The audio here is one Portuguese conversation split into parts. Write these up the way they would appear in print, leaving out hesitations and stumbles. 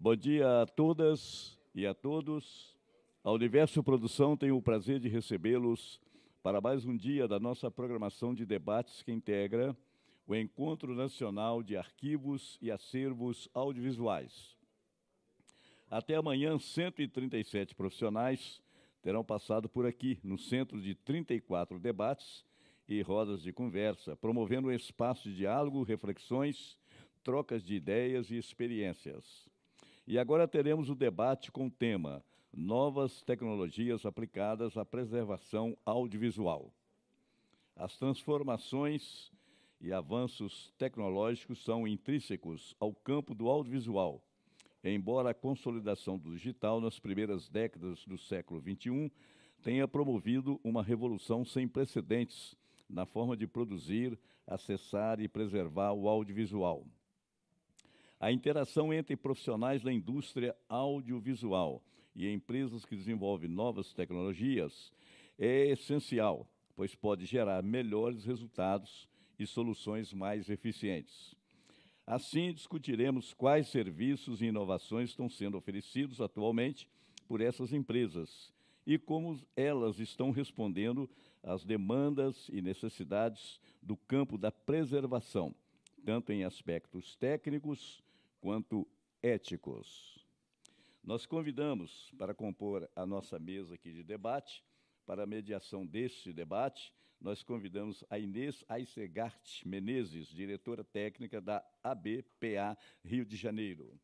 Bom dia a todas e a todos. A Universo Produção tem o prazer de recebê-los para mais um dia da nossa programação de debates que integra o Encontro Nacional de Arquivos e Acervos Audiovisuais. Até amanhã, 137 profissionais terão passado por aqui, no centro de 34 debates e rodas de conversa, promovendo um espaço de diálogo, reflexões, trocas de ideias e experiências. E agora teremos o debate com o tema Novas Tecnologias Aplicadas à Preservação Audiovisual. As transformações e avanços tecnológicos são intrínsecos ao campo do audiovisual, embora a consolidação do digital nas primeiras décadas do século XXI tenha promovido uma revolução sem precedentes na forma de produzir, acessar e preservar o audiovisual. A interação entre profissionais da indústria audiovisual e empresas que desenvolvem novas tecnologias é essencial, pois pode gerar melhores resultados e soluções mais eficientes. Assim, discutiremos quais serviços e inovações estão sendo oferecidos atualmente por essas empresas e como elas estão respondendo às demandas e necessidades do campo da preservação, tanto em aspectos técnicos quanto éticos. Nós convidamos para compor a nossa mesa aqui de debate, para a mediação deste debate, nós convidamos a Inês Aissegart Menezes, diretora técnica da ABPA Rio de Janeiro.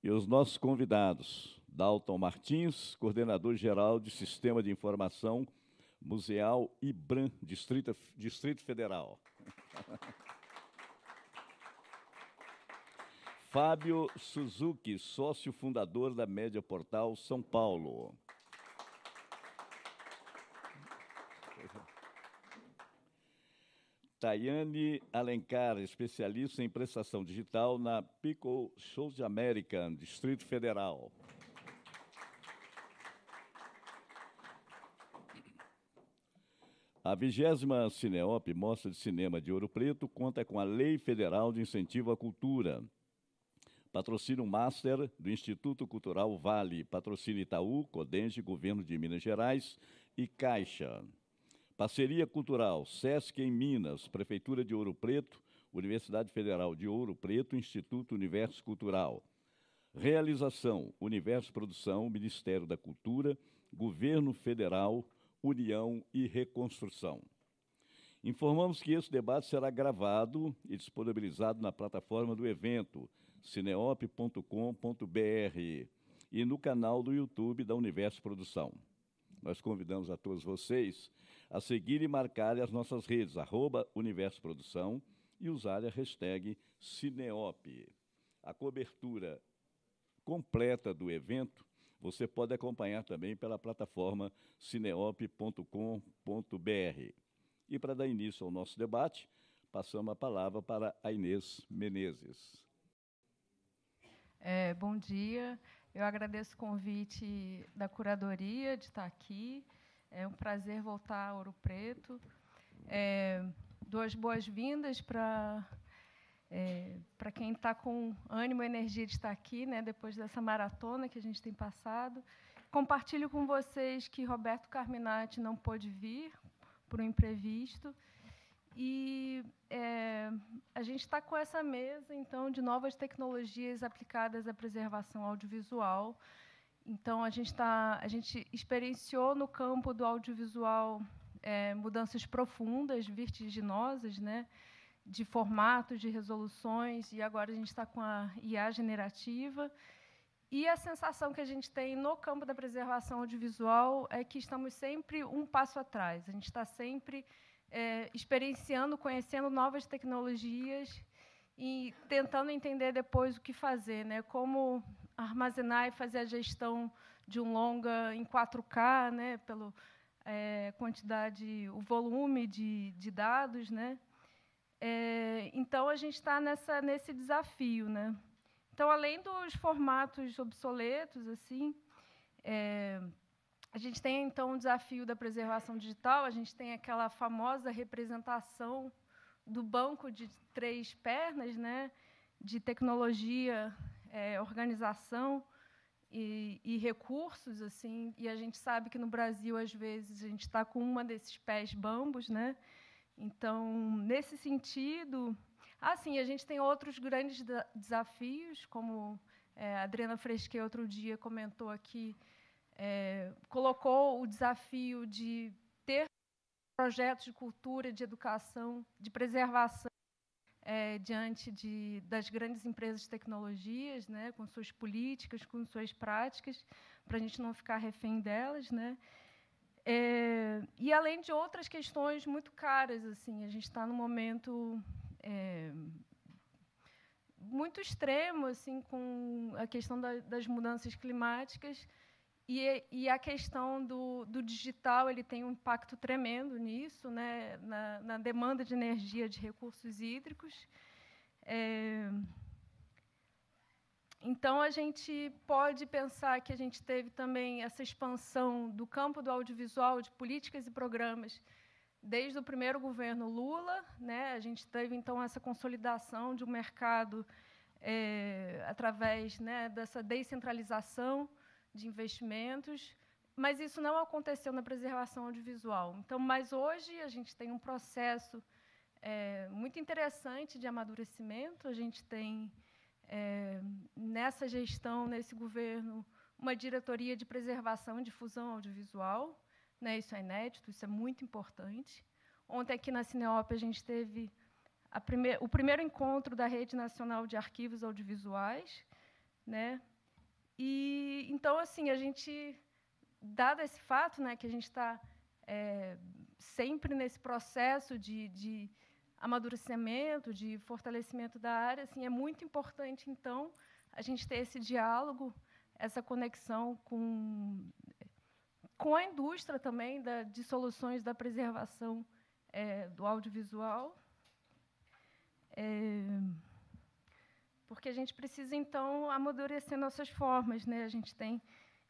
E os nossos convidados, Dalton Martins, coordenador-geral de Sistema de Informação Museal IBRAM, Distrito Federal. Fábio Suzuki, sócio fundador da Média Portal São Paulo. Tayane Alencar, especialista em prestação digital na Pico Shows American, Distrito Federal. A 20ª Cineop, Mostra de Cinema de Ouro Preto, conta com a Lei Federal de Incentivo à Cultura. Patrocínio Master do Instituto Cultural Vale, patrocínio Itaú, Codenge, Governo de Minas Gerais e Caixa. Parceria Cultural, Sesc em Minas, Prefeitura de Ouro Preto, Universidade Federal de Ouro Preto, Instituto Universo Cultural. Realização, Universo Produção, Ministério da Cultura, Governo Federal, União e Reconstrução. Informamos que esse debate será gravado e disponibilizado na plataforma do evento, cineop.com.br, e no canal do YouTube da Universo Produção. Nós convidamos a todos vocês a seguir e marcar as nossas redes, @Universo Produção, e usar a hashtag Cineop. A cobertura completa do evento você pode acompanhar também pela plataforma cineop.com.br. E para dar início ao nosso debate, passamos a palavra para a Inês Menezes. Bom dia, eu agradeço o convite da curadoria de estar aqui, é um prazer voltar a Ouro Preto. Dou as boas-vindas para quem está com ânimo e energia de estar aqui, né, depois dessa maratona que a gente tem passado. Compartilho com vocês que Roberto Carminati não pôde vir por um imprevisto. E a gente está com essa mesa, então, de novas tecnologias aplicadas à preservação audiovisual. Então, a gente experienciou no campo do audiovisual mudanças profundas, vertiginosas, né, de formatos, de resoluções, e agora a gente está com a IA generativa. E a sensação que a gente tem no campo da preservação audiovisual é que estamos sempre um passo atrás. A gente está sempre experienciando, conhecendo novas tecnologias e tentando entender depois o que fazer, né? Como armazenar e fazer a gestão de um longa em 4K, né? Pelo quantidade, o volume de dados, né? Então a gente está nesse desafio, né? Então, além dos formatos obsoletos, assim, a gente tem, então, o desafio da preservação digital. A gente tem aquela famosa representação do banco de 3 pernas, né, de tecnologia, organização e recursos, assim, e a gente sabe que no Brasil, às vezes, a gente está com uma desses pés bambos, né? Então, nesse sentido, assim, a gente tem outros grandes desafios, como a Adriana Fresquet outro dia comentou aqui, colocou o desafio de ter projetos de cultura, de educação, de preservação diante das grandes empresas de tecnologias, né, com suas políticas, com suas práticas, para a gente não ficar refém delas, né? E além de outras questões muito caras, assim, a gente está num momento muito extremo, assim, com a questão das mudanças climáticas, e a questão do digital, ele tem um impacto tremendo nisso, né, na demanda de energia de recursos hídricos. Então, a gente pode pensar que a gente teve também essa expansão do campo do audiovisual, de políticas e programas, desde o primeiro governo Lula, né? A gente teve, então, essa consolidação de um mercado através, né, dessa descentralização de investimentos, mas isso não aconteceu na preservação audiovisual. Então, mas hoje a gente tem um processo muito interessante de amadurecimento. A gente tem, nessa gestão, nesse governo, uma diretoria de preservação e difusão audiovisual, né? Isso é inédito, isso é muito importante. Ontem, aqui na Cineop, a gente teve o primeiro encontro da Rede Nacional de Arquivos Audiovisuais, né? E, então, assim, a gente, dado esse fato, né, que a gente está sempre nesse processo de amadurecimento, de fortalecimento da área, assim, é muito importante, então, a gente ter esse diálogo, essa conexão com a indústria também de soluções da preservação do audiovisual, porque a gente precisa, então, amadurecer nossas formas, né? A gente tem,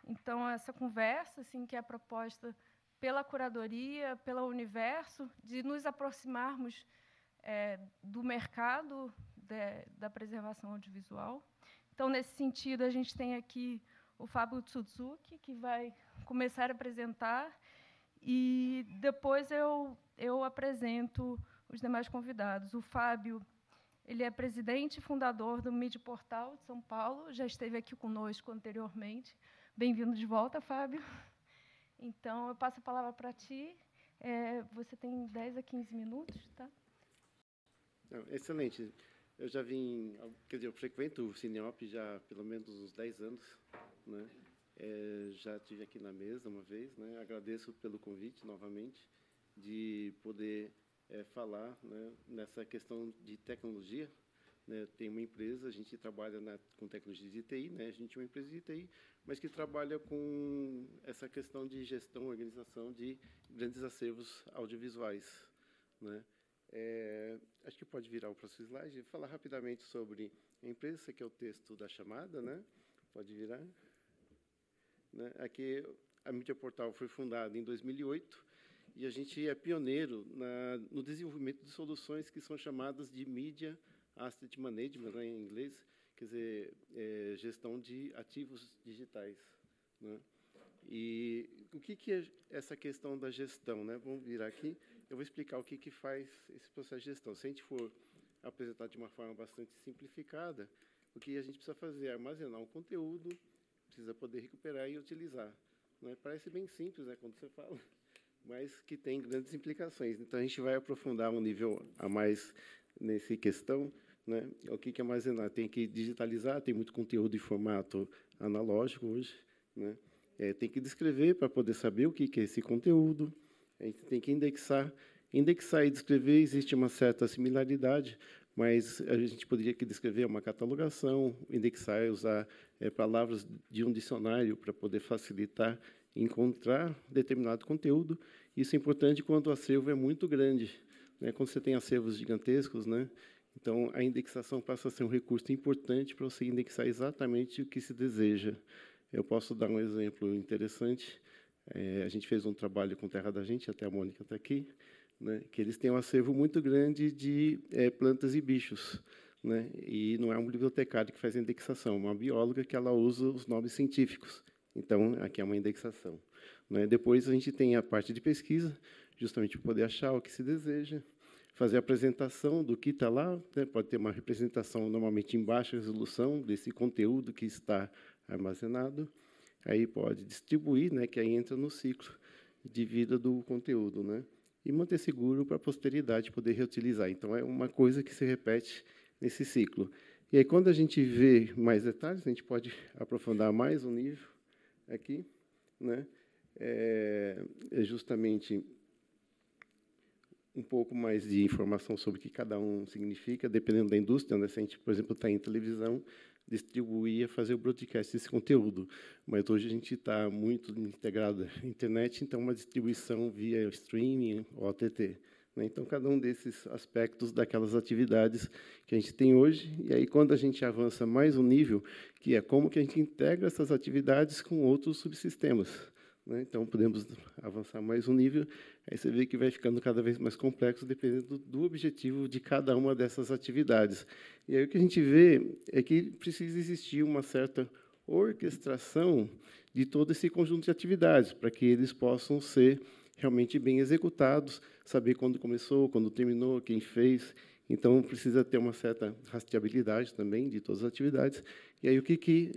então, essa conversa, assim, que é proposta pela curadoria, pelo Universo, de nos aproximarmos do mercado da preservação audiovisual. Então, nesse sentido, a gente tem aqui o Fábio Suzuki, que vai começar a apresentar, e depois eu apresento os demais convidados. O Fábio, ele é presidente e fundador do Mídia Portal de São Paulo, já esteve aqui conosco anteriormente. Bem-vindo de volta, Fábio. Então, eu passo a palavra para ti. Você tem 10 a 15 minutos, tá? Excelente. Eu já vim, quer dizer, eu frequento o Cineop já há pelo menos uns 10 anos, né? Já estive aqui na mesa uma vez, né? Agradeço pelo convite novamente de poder falar, né, nessa questão de tecnologia, né? Tem uma empresa, a gente trabalha com tecnologia de TI, né? A gente é uma empresa de TI, mas que trabalha com essa questão de gestão, organização de grandes acervos audiovisuais, né? Acho que pode virar o próximo slide. Falar rapidamente sobre a empresa. Esse aqui é o texto da chamada, né? Pode virar. Né? Aqui, a Mídia Portal foi fundada em 2008 e a gente é pioneiro no desenvolvimento de soluções que são chamadas de Media Asset Management, né, em inglês, quer dizer, gestão de ativos digitais, né? E o que é essa questão da gestão, né? Vamos virar aqui. Eu vou explicar o que faz esse processo de gestão. Se a gente for apresentar de uma forma bastante simplificada, o que a gente precisa fazer é armazenar um conteúdo, precisa poder recuperar e utilizar, né? Parece bem simples, né, quando você fala, mas que tem grandes implicações. Então, a gente vai aprofundar um nível a mais nessa questão, né? O que é armazenar? Tem que digitalizar, tem muito conteúdo em formato analógico hoje, né? Tem que descrever para poder saber o que é esse conteúdo. A gente tem que indexar. Indexar e descrever existe uma certa similaridade, mas a gente poderia que descrever uma catalogação, indexar é usar palavras de um dicionário para poder facilitar encontrar determinado conteúdo. Isso é importante quando o acervo é muito grande, né? Quando você tem acervos gigantescos, né? Então, a indexação passa a ser um recurso importante para você indexar exatamente o que se deseja. Eu posso dar um exemplo interessante. A gente fez um trabalho com Terra da Gente, até a Mônica está aqui, né, que eles têm um acervo muito grande de plantas e bichos, né, e não é um bibliotecário que faz a indexação, é uma bióloga que ela usa os nomes científicos. Então, aqui é uma indexação, né. Depois, a gente tem a parte de pesquisa, justamente para poder achar o que se deseja, fazer a apresentação do que está lá, né, pode ter uma representação, normalmente, em baixa resolução, desse conteúdo que está armazenado, aí pode distribuir, né, que aí entra no ciclo de vida do conteúdo, né, e manter seguro para a posteridade poder reutilizar. Então, é uma coisa que se repete nesse ciclo. E aí, quando a gente vê mais detalhes, a gente pode aprofundar mais um nível aqui, né, é justamente um pouco mais de informação sobre o que cada um significa, dependendo da indústria, né? Se a gente, por exemplo, está em televisão, distribuir, fazer o broadcast desse conteúdo. Mas hoje a gente está muito integrado à internet, então uma distribuição via streaming ou OTT, né? Então, cada um desses aspectos daquelas atividades que a gente tem hoje. E aí, quando a gente avança mais um nível, que é como que a gente integra essas atividades com outros subsistemas, né? Então, podemos avançar mais um nível. Aí você vê que vai ficando cada vez mais complexo, dependendo do objetivo de cada uma dessas atividades. E aí o que a gente vê é que precisa existir uma certa orquestração de todo esse conjunto de atividades, para que eles possam ser realmente bem executados, saber quando começou, quando terminou, quem fez. Então, precisa ter uma certa rastreabilidade também de todas as atividades. E aí o que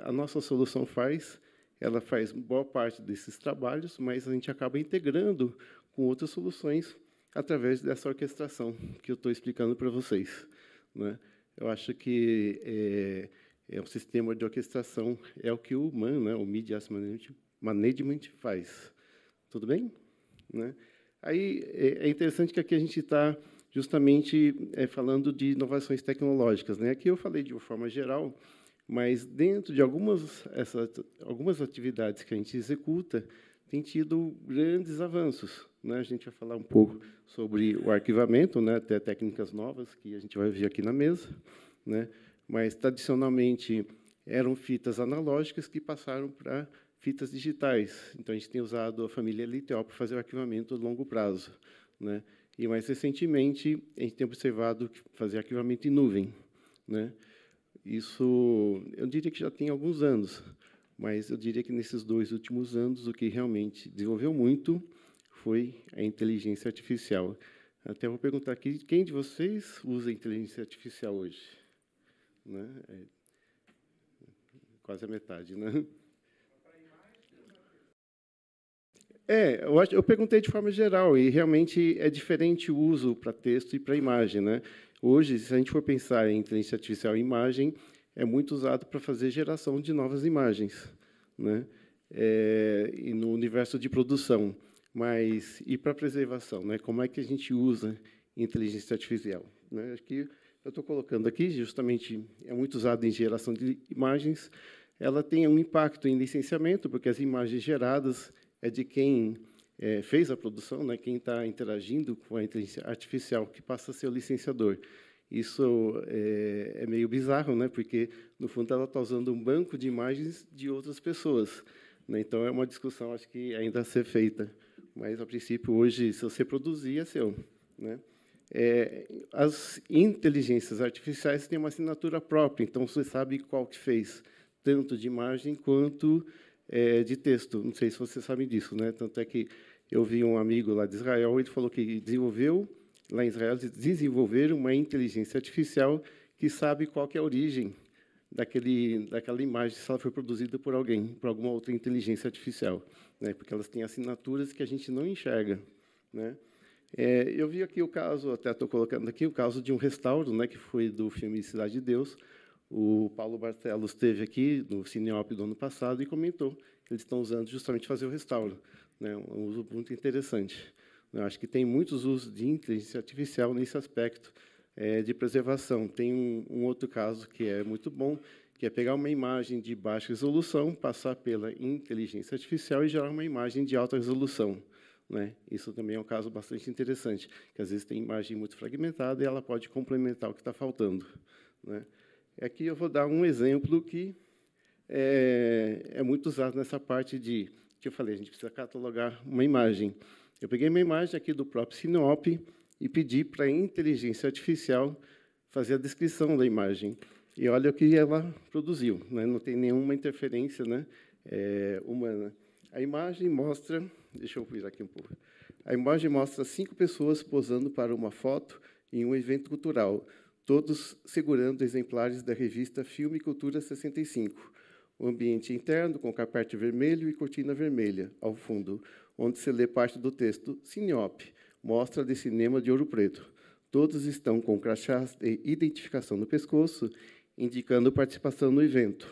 a nossa solução faz? Ela faz boa parte desses trabalhos, mas a gente acaba integrando com outras soluções através dessa orquestração que eu estou explicando para vocês, né? Eu acho que um sistema de orquestração é o que o MAN, né, o Media Asset Management, faz. Tudo bem? Né? Aí é interessante que aqui a gente está justamente falando de inovações tecnológicas, né? Aqui eu falei de uma forma geral, mas dentro de algumas atividades que a gente executa, tem tido grandes avanços, né? A gente vai falar um pouco sobre o arquivamento, né? Até técnicas novas que a gente vai ver aqui na mesa, né? Mas, tradicionalmente, eram fitas analógicas que passaram para fitas digitais. Então, a gente tem usado a família LTO para fazer o arquivamento a longo prazo, né? E, mais recentemente, a gente tem observado fazer arquivamento em nuvem, né? Isso, eu diria que já tem alguns anos, mas eu diria que nesses 2 últimos anos, o que realmente desenvolveu muito foi a inteligência artificial. Até vou perguntar aqui, quem de vocês usa inteligência artificial hoje? Né? Quase a metade, né? Eu perguntei de forma geral, e realmente é diferente o uso para texto e para imagem, né? Hoje, se a gente for pensar em inteligência artificial e imagem, é muito usado para fazer geração de novas imagens, né? E no universo de produção. Mas, e para preservação, né? Como é que a gente usa inteligência artificial? Né? Acho que eu estou colocando aqui, justamente, é muito usado em geração de imagens. Ela tem um impacto em licenciamento, porque as imagens geradas é de quem fez a produção, né? Quem está interagindo com a inteligência artificial, que passa a ser o licenciador. Isso é meio bizarro, né? Porque, no fundo, ela está usando um banco de imagens de outras pessoas, né? Então, é uma discussão, acho que ainda a ser feita. Mas, a princípio, hoje, se você produzir, é seu, né? As inteligências artificiais têm uma assinatura própria, então você sabe qual que fez, tanto de imagem quanto de texto. Não sei se vocês sabem disso, né? Tanto é que eu vi um amigo lá de Israel, ele falou que desenvolveu, lá em Israel, desenvolveram uma inteligência artificial que sabe qual que é a origem daquela imagem, se ela foi produzida por alguém, por alguma outra inteligência artificial, né? Porque elas têm assinaturas que a gente não enxerga, né? Eu vi aqui o caso, até estou colocando aqui, o caso de um restauro, né, que foi do filme Cidade de Deus. O Paulo Barcelos esteve aqui no Cineop do ano passado e comentou que eles estão usando justamente fazer o restauro, né, um uso muito interessante. Eu acho que tem muitos usos de inteligência artificial nesse aspecto de preservação. Tem um outro caso que é muito bom, que é pegar uma imagem de baixa resolução, passar pela inteligência artificial e gerar uma imagem de alta resolução, né? Isso também é um caso bastante interessante, que às vezes tem imagem muito fragmentada e ela pode complementar o que está faltando, né? Aqui eu vou dar um exemplo que é muito usado nessa parte que eu falei, a gente precisa catalogar uma imagem. Eu peguei uma imagem aqui do próprio Sinop e pedi para a inteligência artificial fazer a descrição da imagem. E olha o que ela produziu, né? Não tem nenhuma interferência, né, humana. A imagem mostra... Deixa eu virar aqui um pouco. A imagem mostra 5 pessoas posando para uma foto em um evento cultural, todos segurando exemplares da revista Filme e Cultura 65. O ambiente interno, com carpete vermelho e cortina vermelha, ao fundo, onde se lê parte do texto Sinop, Mostra de Cinema de Ouro Preto. Todos estão com crachás de identificação no pescoço, indicando participação no evento.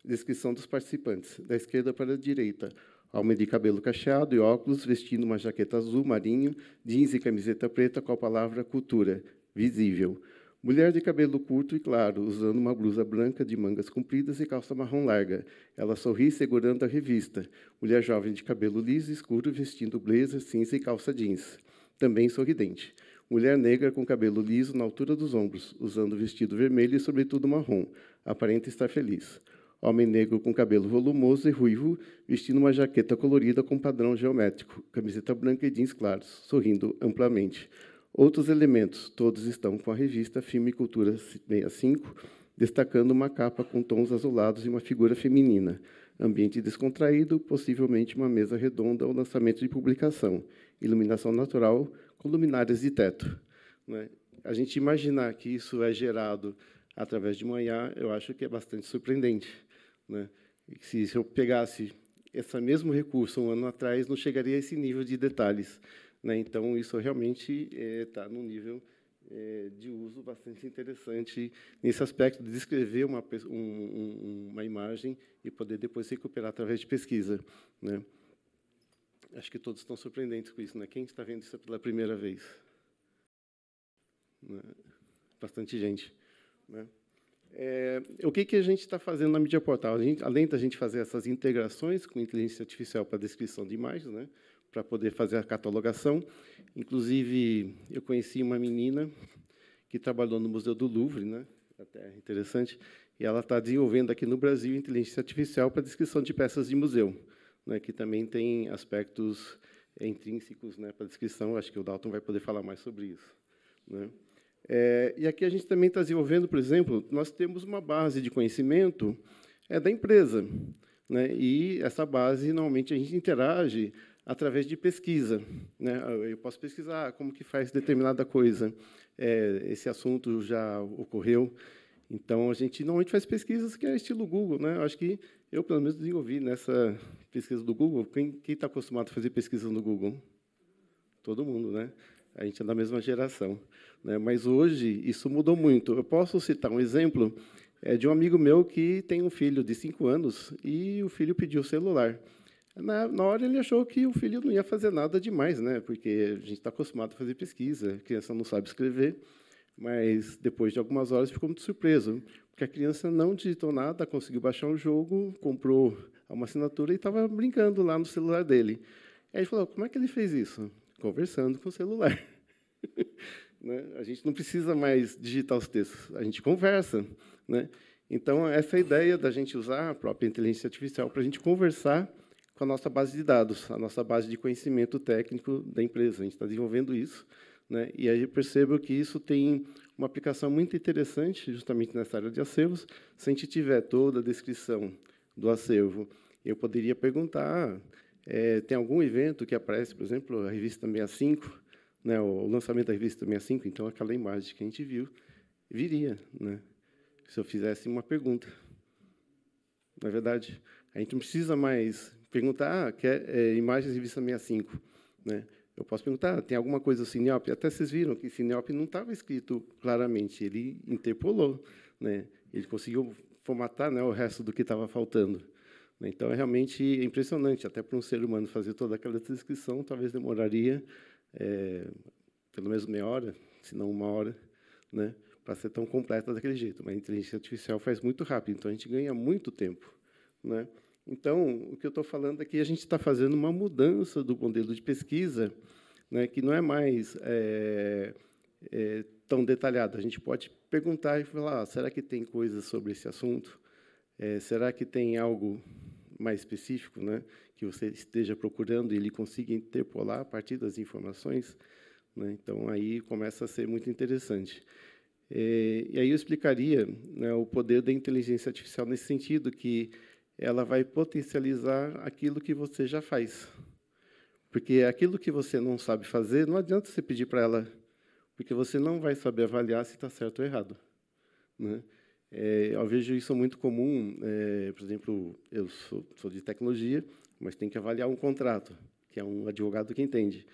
Descrição dos participantes, da esquerda para a direita. Homem de cabelo cacheado e óculos, vestindo uma jaqueta azul marinho, jeans e camiseta preta com a palavra cultura, visível. Mulher de cabelo curto e claro, usando uma blusa branca de mangas compridas e calça marrom larga. Ela sorri segurando a revista. Mulher jovem de cabelo liso e escuro, vestindo blazer cinza e calça jeans. Também sorridente. Mulher negra com cabelo liso na altura dos ombros, usando vestido vermelho e sobretudo marrom. Aparenta estar feliz. Homem negro com cabelo volumoso e ruivo, vestindo uma jaqueta colorida com padrão geométrico, camiseta branca e jeans claros, sorrindo amplamente. Outros elementos, todos estão com a revista Filme e Cultura 65, destacando uma capa com tons azulados e uma figura feminina. Ambiente descontraído, possivelmente uma mesa redonda ou lançamento de publicação. Iluminação natural, com luminárias de teto. Né? A gente imaginar que isso é gerado através de uma IA, eu acho que é bastante surpreendente. Né? Se eu pegasse esse mesmo recurso um ano atrás, não chegaria a esse nível de detalhes. Né? Então, isso realmente está num nível de uso bastante interessante nesse aspecto de descrever uma imagem e poder depois recuperar através de pesquisa. Né? Acho que todos estão surpreendentes com isso. Né? Quem está vendo isso pela primeira vez? Né? Bastante gente. Né? O que a gente está fazendo na mídia portal? Além da gente fazer essas integrações com inteligência artificial para descrição de imagens, né, para poder fazer a catalogação, inclusive eu conheci uma menina que trabalhou no Museu do Louvre, né, até interessante, e ela está desenvolvendo aqui no Brasil inteligência artificial para descrição de peças de museu, né, que também tem aspectos intrínsecos, né, para descrição. Acho que o Dalton vai poder falar mais sobre isso. Né. E aqui a gente também está desenvolvendo, por exemplo, nós temos uma base de conhecimento da empresa, né? E essa base, normalmente, a gente interage através de pesquisa. Né? Eu posso pesquisar como que faz determinada coisa. Esse assunto já ocorreu. Então, a gente normalmente faz pesquisas que é estilo Google. Né? Eu acho que eu, pelo menos, desenvolvi nessa pesquisa do Google. Quem está acostumado a fazer pesquisa no Google? Todo mundo, né? A gente é da mesma geração. Né? Mas, hoje, isso mudou muito. Eu posso citar um exemplo de um amigo meu que tem um filho de 5 anos e o filho pediu o celular. Na hora, ele achou que o filho não ia fazer nada demais, né? Porque a gente está acostumado a fazer pesquisa, a criança não sabe escrever, mas, depois de algumas horas, ficou muito surpreso, porque a criança não digitou nada, conseguiu baixar um jogo, comprou uma assinatura e estava brincando lá no celular dele. Aí ele falou, como é que ele fez isso? Conversando com o celular. Né? A gente não precisa mais digitar os textos, a gente conversa. Né? Então, essa é a ideia da gente usar a própria inteligência artificial para a gente conversar com a nossa base de dados, a nossa base de conhecimento técnico da empresa. A gente está desenvolvendo isso. Né? E aí eu percebo que isso tem uma aplicação muito interessante, justamente nessa área de acervos. Se a gente tiver toda a descrição do acervo, eu poderia perguntar, tem algum evento que aparece, por exemplo, a revista 65, né, o lançamento da revista 65, então aquela imagem que a gente viu viria, né, se eu fizesse uma pergunta. Na verdade, a gente não precisa mais perguntar, quer imagens da revista 65, né? Eu posso perguntar, tem alguma coisa do Sinop? Até vocês viram que Sinop não estava escrito claramente, ele interpolou, né? Ele conseguiu formatar, né, o resto do que estava faltando. Então, é realmente impressionante, até para um ser humano fazer toda aquela descrição, talvez demoraria pelo menos meia hora, se não 1 hora, né, para ser tão completa daquele jeito. Mas a inteligência artificial faz muito rápido, então a gente ganha muito tempo. Né? Então, o que eu estou falando aqui, a gente está fazendo uma mudança do modelo de pesquisa, né, que não é mais tão detalhado. A gente pode perguntar e falar, será que tem coisas sobre esse assunto? Será que tem algo mais específico, né, que você esteja procurando e ele consiga interpolar a partir das informações, né, então aí começa a ser muito interessante. E aí eu explicaria, né, o poder da inteligência artificial nesse sentido, que ela vai potencializar aquilo que você já faz. Porque aquilo que você não sabe fazer, não adianta você pedir para ela, porque você não vai saber avaliar se está certo ou errado, né? Eu vejo isso muito comum, por exemplo, eu sou de tecnologia, mas tem que avaliar um contrato, que é um advogado que entende.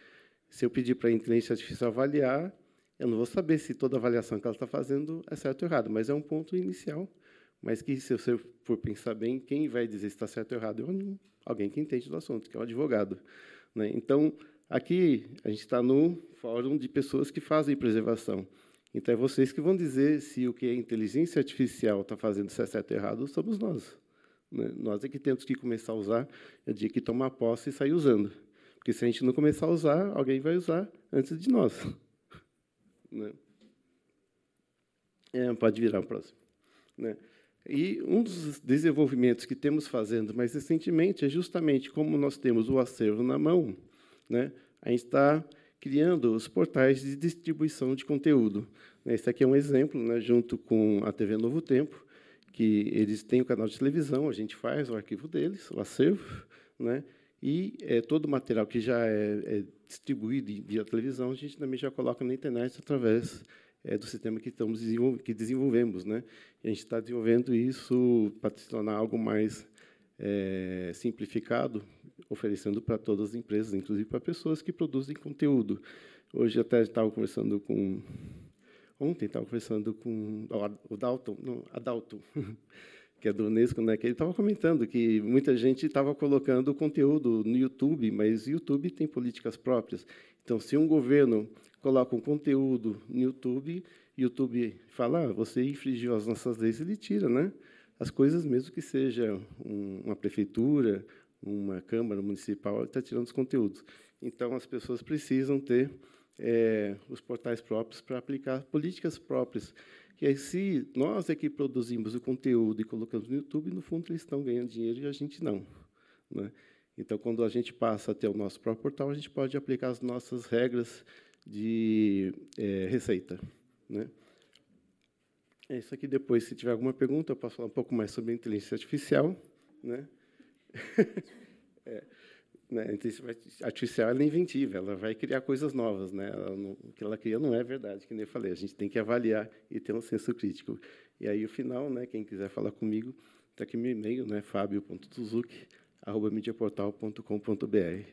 Se eu pedir para a inteligência artificial avaliar, eu não vou saber se toda avaliação que ela está fazendo é certo ou errado, mas é um ponto inicial, mas que, se você for pensar bem, quem vai dizer se está certo ou errado é alguém que entende do assunto, que é um advogado, né? Então, aqui, a gente está no fórum de pessoas que fazem preservação. Então, é vocês que vão dizer se o que a inteligência artificial está fazendo, se é certo ou errado, somos nós, né? Nós é que temos que começar a usar, eu digo que tomar posse e sair usando. Porque, se a gente não começar a usar, alguém vai usar antes de nós, né? Pode virar o próximo, né? E um dos desenvolvimentos que temos fazendo mais recentemente é justamente como nós temos o acervo na mão, né? A gente está criando os portais de distribuição de conteúdo. Esse aqui é um exemplo, né, junto com a TV Novo Tempo, que eles têm o canal de televisão, a gente faz o arquivo deles, o acervo, né? E todo o material que já é distribuído via televisão, a gente também já coloca na internet através do sistema que desenvolvemos, né? E a gente está desenvolvendo isso para se tornar algo mais simplificado, oferecendo para todas as empresas, inclusive para pessoas que produzem conteúdo. Hoje até estava conversando com... Ontem estava conversando com o Dalton, não, a Dalton, que é do Unesco, né, que ele estava comentando que muita gente estava colocando conteúdo no YouTube, mas o YouTube tem políticas próprias. Então, se um governo coloca um conteúdo no YouTube, o YouTube fala, você infringiu as nossas leis, ele tira, né? As coisas, mesmo que seja uma prefeitura, uma Câmara Municipal, está tirando os conteúdos. Então, as pessoas precisam ter os portais próprios para aplicar políticas próprias. Que aí, se nós é que produzimos o conteúdo e colocamos no YouTube, no fundo, eles estão ganhando dinheiro e a gente não, né? Então, quando a gente passa a ter o nosso próprio portal, a gente pode aplicar as nossas regras de receita, né? Isso aqui, depois, se tiver alguma pergunta, eu posso falar um pouco mais sobre a inteligência artificial, né? A inteligência artificial ela é inventiva, ela vai criar coisas novas, né? O que ela cria não é verdade, que nem eu falei. A gente tem que avaliar e ter um senso crítico. E aí, o final, né? Quem quiser falar comigo, está aqui meu e-mail, né? fabio.tuzuki@mediaportal.com.br.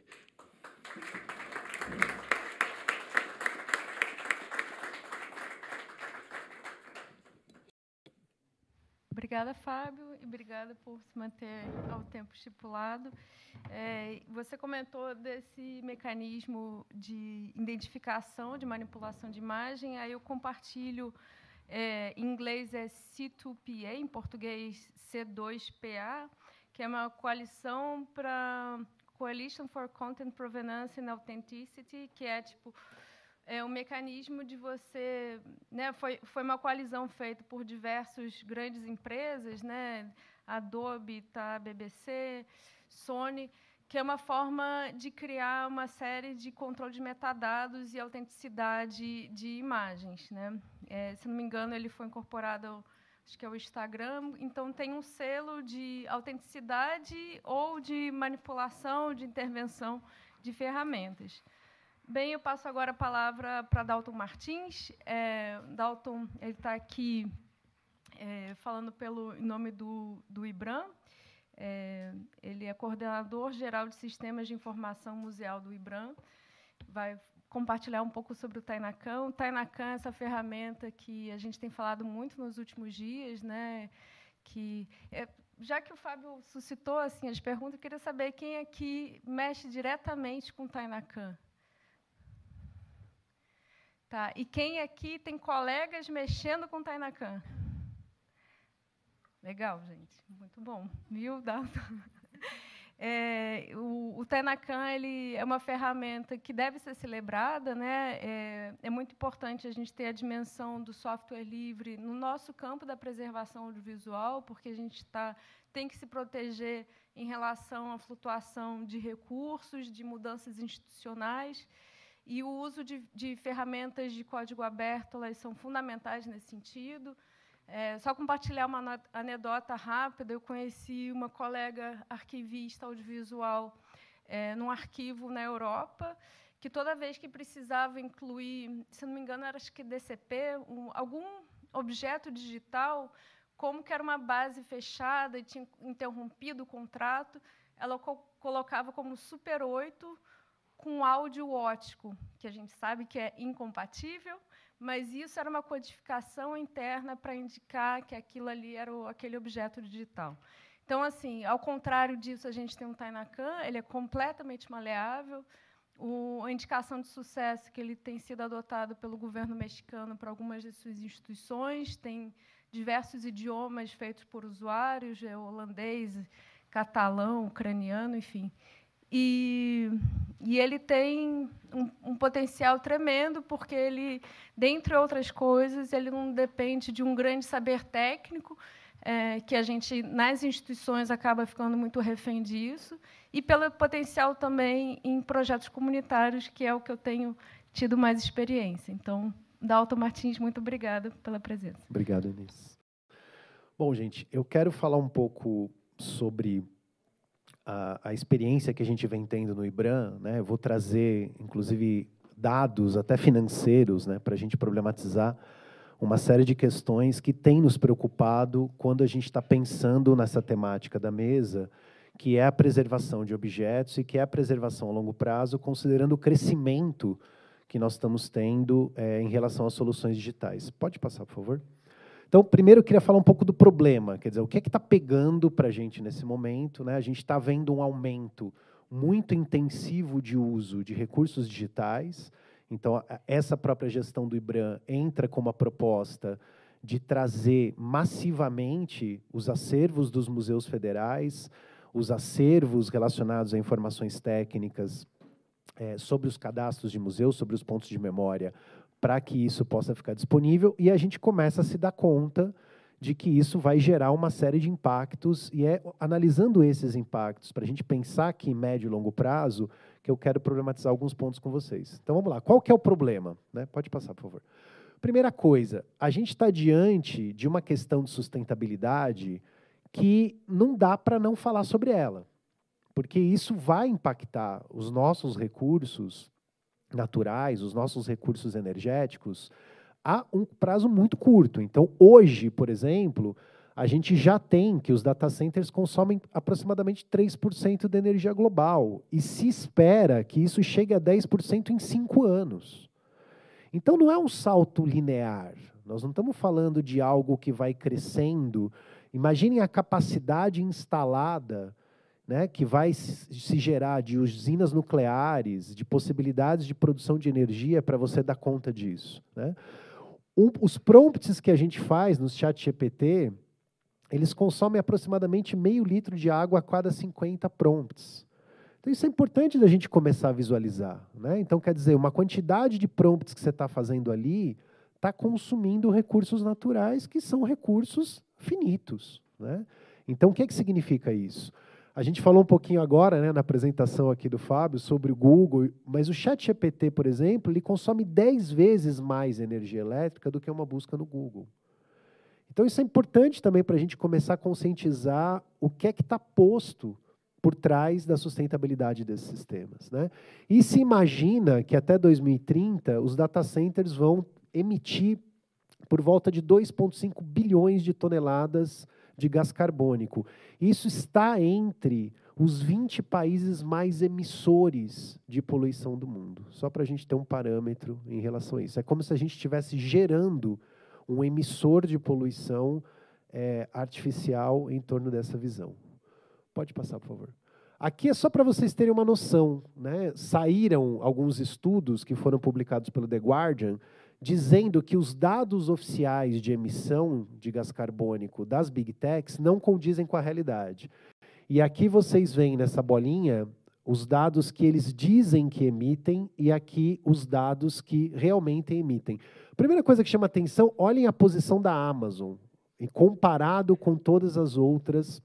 Obrigada, Fábio, e obrigada por se manter ao tempo estipulado. Você comentou desse mecanismo de identificação, de manipulação de imagem. Aí eu compartilho, em inglês é C2PA, em português C2PA, que é uma coalição para Coalition for Content Provenance and Authenticity, que é tipo um mecanismo de você, né, foi uma coalizão feita por diversas grandes empresas, né, Adobe, BBC, Sony, que é uma forma de criar uma série de controle de metadados e autenticidade de imagens, né? Se não me engano, ele foi incorporado, acho que é o Instagram, então tem um selo de autenticidade ou de manipulação, de intervenção de ferramentas. Bem, eu passo agora a palavra para Dalton Martins. Dalton está aqui falando em nome do IBRAM. Ele é coordenador geral de sistemas de informação museal do IBRAM. Vai compartilhar um pouco sobre o Tainacan. O Tainacan é essa ferramenta que a gente tem falado muito nos últimos dias, né? Já que o Fábio suscitou assim, as perguntas, eu queria saber quem aqui mexe diretamente com o Tainacan. Tá. E quem aqui tem colegas mexendo com o Tainacan? Legal, gente. Muito bom. Viu, Dalton? O Tainacan ele é uma ferramenta que deve ser celebrada, né? É muito importante a gente ter a dimensão do software livre no nosso campo da preservação audiovisual, porque a gente tem que se proteger em relação à flutuação de recursos, de mudanças institucionais, e o uso de ferramentas de código aberto, elas são fundamentais nesse sentido. Só compartilhar uma anedota rápida, eu conheci uma colega arquivista audiovisual num arquivo na Europa, que toda vez que precisava incluir, se não me engano, era acho que DCP, algum objeto digital, como que era uma base fechada e tinha interrompido o contrato, ela colocava como Super 8 com áudio ótico, que a gente sabe que é incompatível, mas isso era uma codificação interna para indicar que aquilo ali era aquele objeto digital. Então, assim, ao contrário disso, a gente tem um Tainacan, ele é completamente maleável. A indicação de sucesso que ele tem sido adotado pelo governo mexicano para algumas de suas instituições, tem diversos idiomas feitos por usuários, holandês, catalão, ucraniano, enfim. E ele tem um potencial tremendo, porque ele, dentre outras coisas, ele não depende de um grande saber técnico, que a gente, nas instituições, acaba ficando muito refém disso, e pelo potencial também em projetos comunitários, que é o que eu tenho tido mais experiência. Então, Dalton Martins, muito obrigada pela presença. Obrigado, Inês. Bom, gente, eu quero falar um pouco sobre a experiência que a gente vem tendo no IBRAM, né? Eu vou trazer, inclusive, dados até financeiros, né, para a gente problematizar uma série de questões que têm nos preocupado quando a gente está pensando nessa temática da mesa, que é a preservação de objetos e que é a preservação a longo prazo, considerando o crescimento que nós estamos tendo em relação às soluções digitais. Pode passar, por favor? Então, primeiro eu queria falar um pouco do problema, quer dizer, o que é que está pegando para a gente nesse momento, né? A gente está vendo um aumento muito intensivo de uso de recursos digitais. Então, essa própria gestão do IBRAM entra com uma proposta de trazer massivamente os acervos dos museus federais, os acervos relacionados a informações técnicas sobre os cadastros de museus, sobre os pontos de memória, para que isso possa ficar disponível, e a gente começa a se dar conta de que isso vai gerar uma série de impactos, e é analisando esses impactos, para a gente pensar aqui em médio e longo prazo, que eu quero problematizar alguns pontos com vocês. Então, vamos lá. Qual que é o problema? Né? Pode passar, por favor. Primeira coisa, a gente está diante de uma questão de sustentabilidade que não dá para não falar sobre ela, porque isso vai impactar os nossos recursos naturais, os nossos recursos energéticos, a um prazo muito curto. Então, hoje, por exemplo, a gente já tem que os data centers consomem aproximadamente 3% da energia global, e se espera que isso chegue a 10% em 5 anos. Então, não é um salto linear. Nós não estamos falando de algo que vai crescendo. Imaginem a capacidade instalada, né, que vai se gerar de usinas nucleares, de possibilidades de produção de energia para você dar conta disso. Né? Os prompts que a gente faz no ChatGPT, eles consomem aproximadamente meio litro de água a cada 50 prompts. Então, isso é importante da gente começar a visualizar. Né? Então, quer dizer, uma quantidade de prompts que você está fazendo ali está consumindo recursos naturais que são recursos finitos. Né? Então, o que significa isso? A gente falou um pouquinho agora, né, na apresentação aqui do Fábio, sobre o Google, mas o ChatGPT, por exemplo, ele consome 10 vezes mais energia elétrica do que uma busca no Google. Então, isso é importante também para a gente começar a conscientizar o que é que está posto por trás da sustentabilidade desses sistemas. Né? E se imagina que até 2030 os data centers vão emitir por volta de 2,5 bilhões de toneladas de gás carbônico. Isso está entre os 20 países mais emissores de poluição do mundo. Só para a gente ter um parâmetro em relação a isso. É como se a gente estivesse gerando um emissor de poluição artificial em torno dessa visão. Pode passar, por favor. Aqui é só para vocês terem uma noção. Né? Saíram alguns estudos que foram publicados pelo The Guardian, dizendo que os dados oficiais de emissão de gás carbônico das Big Techs não condizem com a realidade. E aqui vocês veem nessa bolinha os dados que eles dizem que emitem e aqui os dados que realmente emitem. Primeira coisa que chama atenção, olhem a posição da Amazon, comparado com todas as outras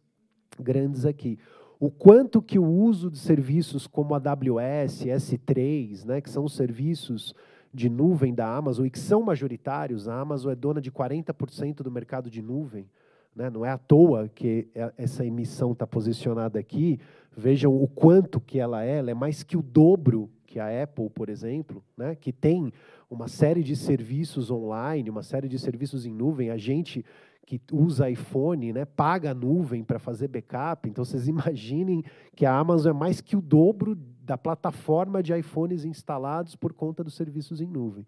grandes aqui. o quanto que o uso de serviços como a AWS, S3, né, que são os serviços de nuvem da Amazon e que são majoritários, a Amazon é dona de 40% do mercado de nuvem, né, não é à toa que essa emissão está posicionada aqui. Vejam o quanto que ela é mais que o dobro que a Apple, por exemplo, né, que tem uma série de serviços online, uma série de serviços em nuvem. A gente que usa iPhone, né, paga a nuvem para fazer backup. Então, vocês imaginem que a Amazon é mais que o dobro da plataforma de iPhones instalados por conta dos serviços em nuvem,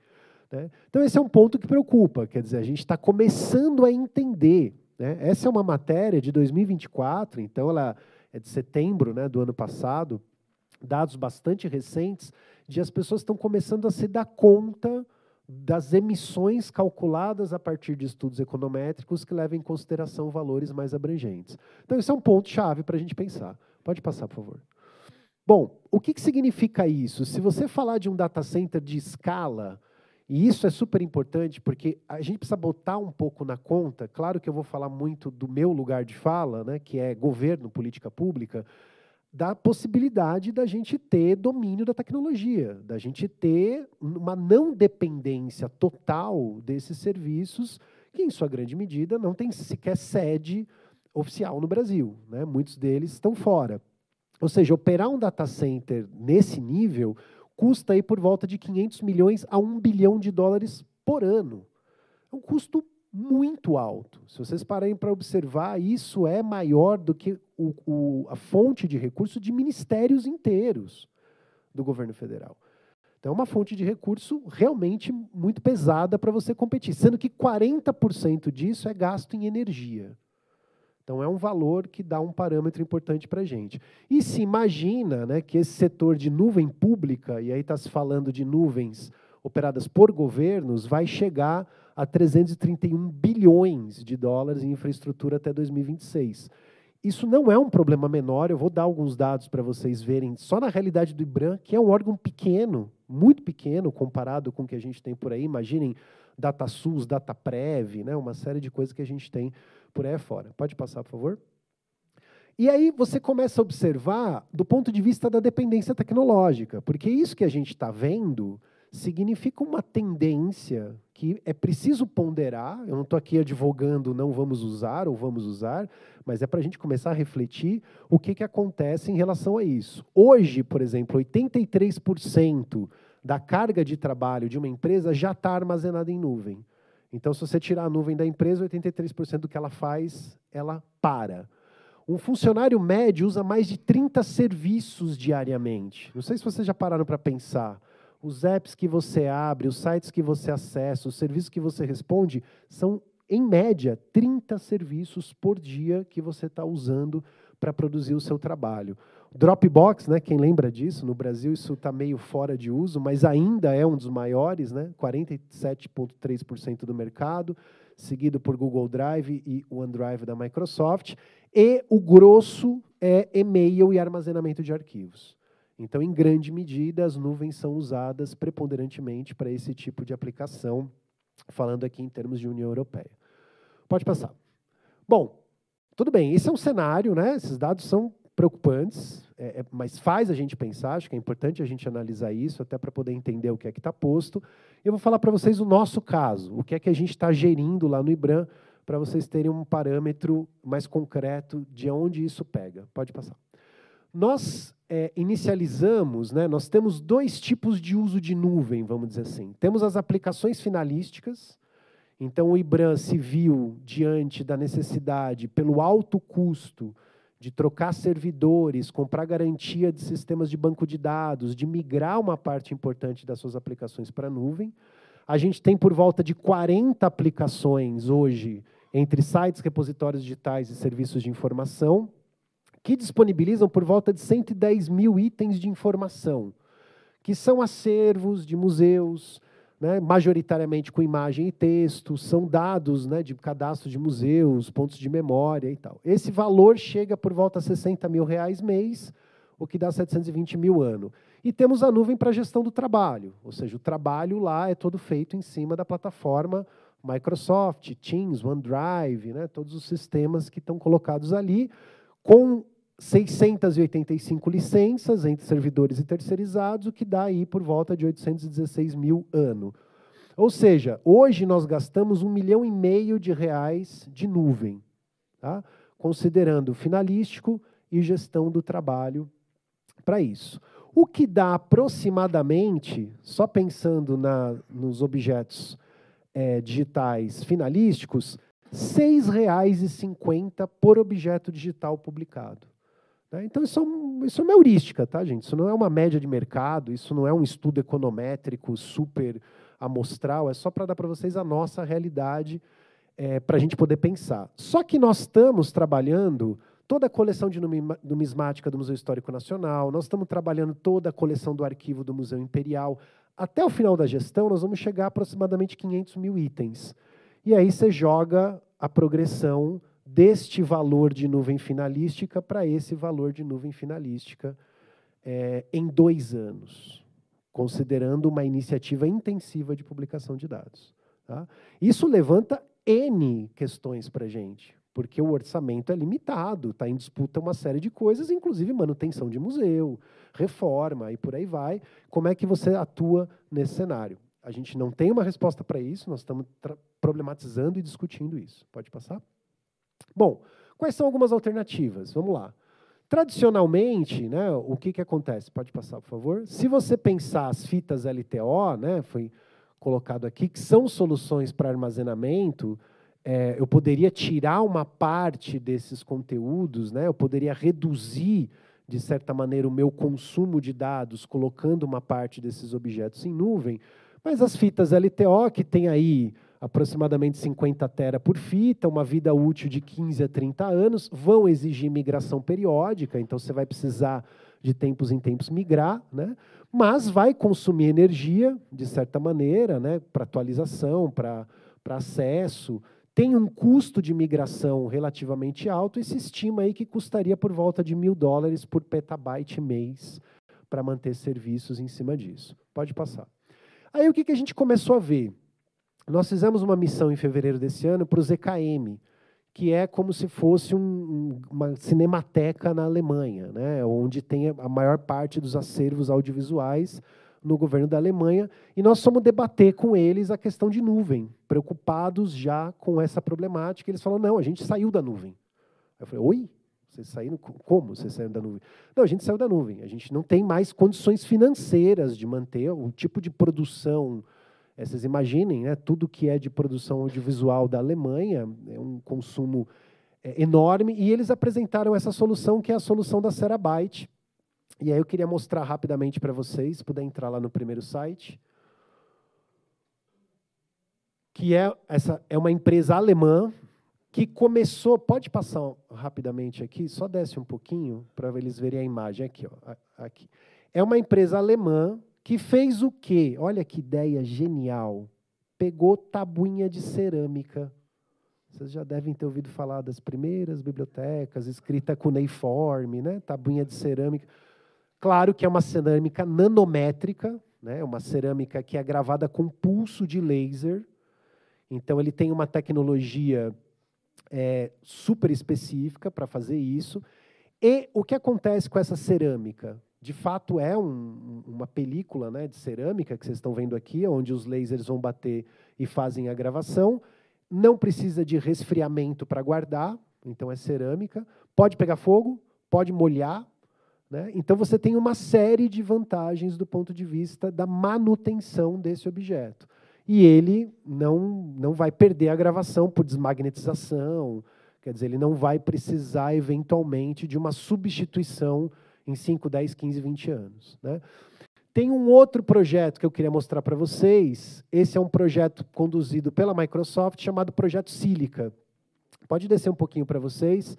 né? Então, esse é um ponto que preocupa. Quer dizer, a gente está começando a entender, né? Essa é uma matéria de 2024, então ela é de setembro, né, do ano passado, dados bastante recentes, de as pessoas estão começando a se dar conta das emissões calculadas a partir de estudos econométricos que levam em consideração valores mais abrangentes. Então, esse é um ponto-chave para a gente pensar. Pode passar, por favor. Bom, o que significa isso? Se você falar de um data center de escala, e isso é super importante, porque a gente precisa botar um pouco na conta, claro que eu vou falar muito do meu lugar de fala, né, que é governo, política pública, da possibilidade da gente ter domínio da tecnologia, da gente ter uma não dependência total desses serviços, que, em sua grande medida, não tem sequer sede oficial no Brasil, né? Muitos deles estão fora. Ou seja, operar um data center nesse nível custa aí por volta de 500 milhões a 1 bilhão de dólares por ano. É um custo muito alto. Se vocês pararem para observar, isso é maior do que a fonte de recurso de ministérios inteiros do governo federal. Então, é uma fonte de recurso realmente muito pesada para você competir, sendo que 40% disso é gasto em energia. Então, é um valor que dá um parâmetro importante para a gente. E se imagina, né, que esse setor de nuvem pública, e aí está se falando de nuvens operadas por governos, vai chegar a 331 bilhões de dólares em infraestrutura até 2026. Isso não é um problema menor, eu vou dar alguns dados para vocês verem, só na realidade do IBRAM, que é um órgão pequeno, muito pequeno, comparado com o que a gente tem por aí. Imaginem DataSUS, DataPrev, né, uma série de coisas que a gente tem por aí fora. Pode passar, por favor? E aí você começa a observar do ponto de vista da dependência tecnológica, porque isso que a gente está vendo significa uma tendência que é preciso ponderar. Eu não estou aqui advogando não vamos usar ou vamos usar, mas é para a gente começar a refletir o que acontece em relação a isso. Hoje, por exemplo, 83% da carga de trabalho de uma empresa já está armazenada em nuvem. Então, se você tirar a nuvem da empresa, 83% do que ela faz, ela para. Um funcionário médio usa mais de 30 serviços diariamente. Não sei se vocês já pararam para pensar. Os apps que você abre, os sites que você acessa, os serviços que você responde, são, em média, 30 serviços por dia que você está usando para produzir o seu trabalho. Dropbox, né, quem lembra disso? No Brasil isso está meio fora de uso, mas ainda é um dos maiores, né, 47,3% do mercado, seguido por Google Drive e o OneDrive da Microsoft. E o grosso é e-mail e armazenamento de arquivos. Então, em grande medida, as nuvens são usadas preponderantemente para esse tipo de aplicação, falando aqui em termos de União Europeia. Pode passar. Bom, tudo bem, esse é um cenário, né? Esses dados são preocupantes, mas faz a gente pensar, acho que é importante a gente analisar isso, até para poder entender o que é que está posto. Eu vou falar para vocês o nosso caso, o que é que a gente está gerindo lá no IBRAM, para vocês terem um parâmetro mais concreto de onde isso pega. Pode passar. Nós inicializamos, né, nós temos dois tipos de uso de nuvem, vamos dizer assim. Temos as aplicações finalísticas. Então, o IBRAM se viu diante da necessidade, pelo alto custo, de trocar servidores, comprar garantia de sistemas de banco de dados, de migrar uma parte importante das suas aplicações para a nuvem. A gente tem por volta de 40 aplicações hoje, entre sites, repositórios digitais e serviços de informação, que disponibilizam por volta de 110 mil itens de informação, que são acervos de museus, né, majoritariamente com imagem e texto, são dados, né, de cadastro de museus, pontos de memória e tal. Esse valor chega por volta a R$60 mil mês, o que dá 720 mil ano. E temos a nuvem para gestão do trabalho, ou seja, o trabalho lá é todo feito em cima da plataforma Microsoft, Teams, OneDrive, né, todos os sistemas que estão colocados ali, com 685 licenças entre servidores e terceirizados, o que dá aí por volta de 816 mil ano. Ou seja, hoje nós gastamos R$1,5 milhão de nuvem, tá? Considerando finalístico e gestão do trabalho para isso. O que dá aproximadamente, só pensando nos objetos digitais finalísticos, R$ 6,50 por objeto digital publicado. Tá? Então, isso é uma heurística, tá, gente? Isso não é uma média de mercado, isso não é um estudo econométrico super amostral, é só para dar para vocês a nossa realidade, para a gente poder pensar. Só que nós estamos trabalhando toda a coleção de numismática do Museu Histórico Nacional, nós estamos trabalhando toda a coleção do arquivo do Museu Imperial. Até o final da gestão, nós vamos chegar a aproximadamente 500 mil itens. E aí você joga a progressão deste valor de nuvem finalística para esse valor de nuvem finalística em 2 anos, considerando uma iniciativa intensiva de publicação de dados. Tá? Isso levanta N questões para a gente, porque o orçamento é limitado, está em disputa uma série de coisas, inclusive manutenção de museu, reforma e por aí vai. Como é que você atua nesse cenário? A gente não tem uma resposta para isso, nós estamos problematizando e discutindo isso. Pode passar? Bom, quais são algumas alternativas? Vamos lá. Tradicionalmente, né, o que acontece? Pode passar, por favor? Se você pensar as fitas LTO, né, foi colocado aqui, que são soluções para armazenamento, eu poderia tirar uma parte desses conteúdos, né, eu poderia reduzir, de certa maneira, o meu consumo de dados, colocando uma parte desses objetos em nuvem, mas as fitas LTO, que tem aí aproximadamente 50 tera por fita, uma vida útil de 15 a 30 anos, vão exigir migração periódica, então você vai precisar de tempos em tempos migrar, né? Mas vai consumir energia, de certa maneira, né? Para atualização, para acesso. Tem um custo de migração relativamente alto e se estima aí que custaria por volta de $1.000 por petabyte mês para manter serviços em cima disso. Pode passar. Aí o que a gente começou a ver? Nós fizemos uma missão em fevereiro desse ano para o ZKM, que é como se fosse uma cinemateca na Alemanha, né, onde tem a maior parte dos acervos audiovisuais no governo da Alemanha, e nós fomos debater com eles a questão de nuvem, preocupados já com essa problemática. Eles falaram, não, a gente saiu da nuvem. Eu falei, oi? Vocês saíram? Como vocês saíram da nuvem? Não, a gente saiu da nuvem. A gente não tem mais condições financeiras de manter o tipo de produção. Vocês imaginem, né, tudo que é de produção audiovisual da Alemanha, é um consumo enorme, e eles apresentaram essa solução, que é a solução da Serabyte. E aí eu queria mostrar rapidamente para vocês, se puder entrar lá no primeiro site, que é uma empresa alemã, que começou, pode passar rapidamente aqui, só desce um pouquinho, para eles verem a imagem, aqui, ó, aqui. É uma empresa alemã que fez o quê? Olha que ideia genial. Pegou tabuinha de cerâmica. Vocês já devem ter ouvido falar das primeiras bibliotecas, escrita cuneiforme, né? Tabuinha de cerâmica. Claro que é uma cerâmica nanométrica, né? Uma cerâmica que é gravada com pulso de laser. Então, ele tem uma tecnologia super específica para fazer isso. E o que acontece com essa cerâmica? De fato, é uma película, né, de cerâmica, que vocês estão vendo aqui, onde os lasers vão bater e fazem a gravação. Não precisa de resfriamento para guardar, então é cerâmica. Pode pegar fogo, pode molhar, né? Então, você tem uma série de vantagens do ponto de vista da manutenção desse objeto. E ele não vai perder a gravação por desmagnetização, quer dizer, ele não vai precisar, eventualmente, de uma substituição em 5, 10, 15, 20 anos. Né? Tem um outro projeto que eu queria mostrar para vocês. Esse é um projeto conduzido pela Microsoft, chamado Projeto Silica. Pode descer um pouquinho para vocês.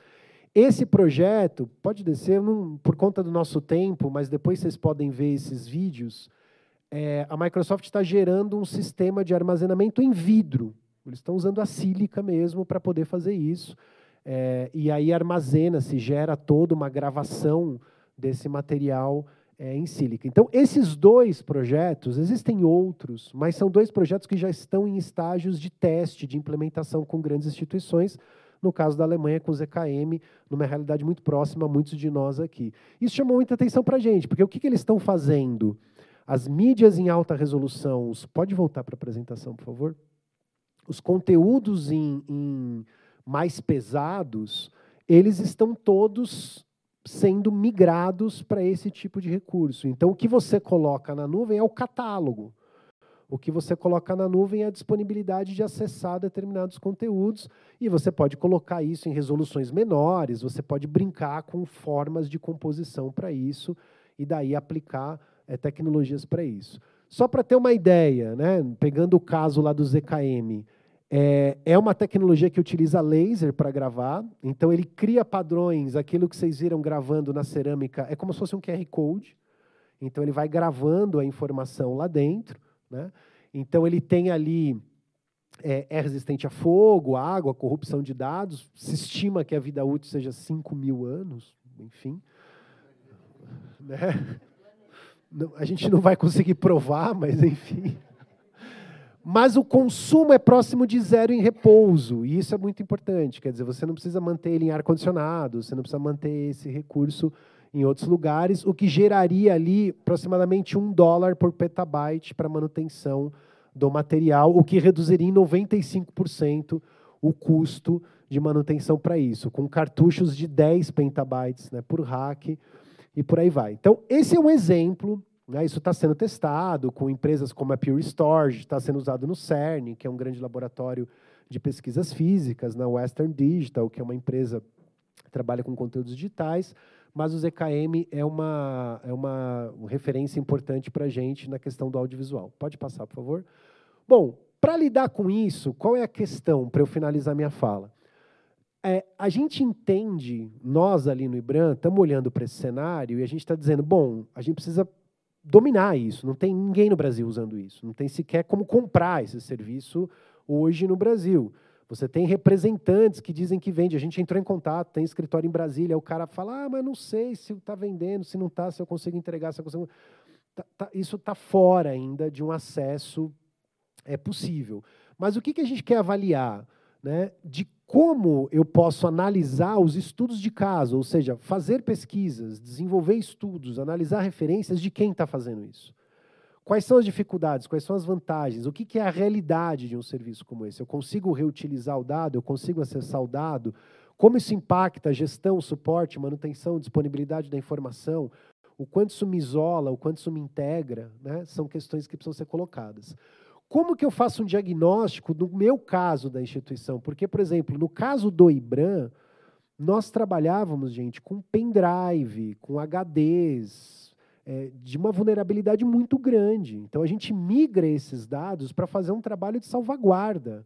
Esse projeto, pode descer por conta do nosso tempo, mas depois vocês podem ver esses vídeos. A Microsoft está gerando um sistema de armazenamento em vidro. Eles estão usando a sílica mesmo para poder fazer isso. E aí armazena-se, gera toda uma gravação desse material em sílica. Então, esses 2 projetos, existem outros, mas são 2 projetos que já estão em estágios de teste, de implementação com grandes instituições. no caso da Alemanha, com o ZKM, numa realidade muito próxima a muitos de nós aqui. Isso chamou muita atenção para a gente, porque o que eles estão fazendo? As mídias em alta resolução, pode voltar para a apresentação, por favor? Os conteúdos mais pesados, eles estão todos sendo migrados para esse tipo de recurso. Então, o que você coloca na nuvem é o catálogo. O que você coloca na nuvem é a disponibilidade de acessar determinados conteúdos, e você pode colocar isso em resoluções menores, você pode brincar com formas de composição para isso, e daí aplicar tecnologias para isso. Só para ter uma ideia, né, pegando o caso lá do ZKM, é uma tecnologia que utiliza laser para gravar, então ele cria padrões, aquilo que vocês viram gravando na cerâmica é como se fosse um QR Code, então ele vai gravando a informação lá dentro, né? Então ele tem ali, é resistente a fogo, água, corrupção de dados, se estima que a vida útil seja 5.000 anos, enfim. Né? A gente não vai conseguir provar, mas enfim. Mas o consumo é próximo de zero em repouso, e isso é muito importante. Quer dizer, você não precisa manter ele em ar-condicionado, você não precisa manter esse recurso em outros lugares, o que geraria ali aproximadamente $1 por petabyte para manutenção do material, o que reduziria em 95% o custo de manutenção para isso, com cartuchos de 10 petabytes, né, por rack, e por aí vai. Então, esse é um exemplo. Isso está sendo testado com empresas como a Pure Storage, está sendo usado no CERN, que é um grande laboratório de pesquisas físicas, na Western Digital, que é uma empresa que trabalha com conteúdos digitais, mas o ZKM é uma referência importante para a gente na questão do audiovisual. Pode passar, por favor? Bom, para lidar com isso, qual é a questão, para eu finalizar minha fala? A gente entende, nós ali no IBRAM, estamos olhando para esse cenário e a gente está dizendo, bom, a gente precisa dominar isso, não tem ninguém no Brasil usando isso, não tem sequer como comprar esse serviço hoje no Brasil. Você tem representantes que dizem que vende, a gente entrou em contato, tem escritório em Brasília, o cara fala, mas não sei se está vendendo, se não está, se eu consigo entregar, se eu consigo... Isso está fora ainda de um acesso possível. Mas o que a gente quer avaliar? Né, de como eu posso analisar os estudos de caso, ou seja, fazer pesquisas, desenvolver estudos, analisar referências de quem está fazendo isso. Quais são as dificuldades, quais são as vantagens, o que é a realidade de um serviço como esse? Eu consigo reutilizar o dado, eu consigo acessar o dado? Como isso impacta a gestão, suporte, manutenção, disponibilidade da informação? O quanto isso me isola, o quanto isso me integra? Né? São questões que precisam ser colocadas. Como que eu faço um diagnóstico no meu caso da instituição? Porque, por exemplo, no caso do IBRAM, nós trabalhávamos, gente, com pendrive, com HDs, de uma vulnerabilidade muito grande. Então, a gente migra esses dados para fazer um trabalho de salvaguarda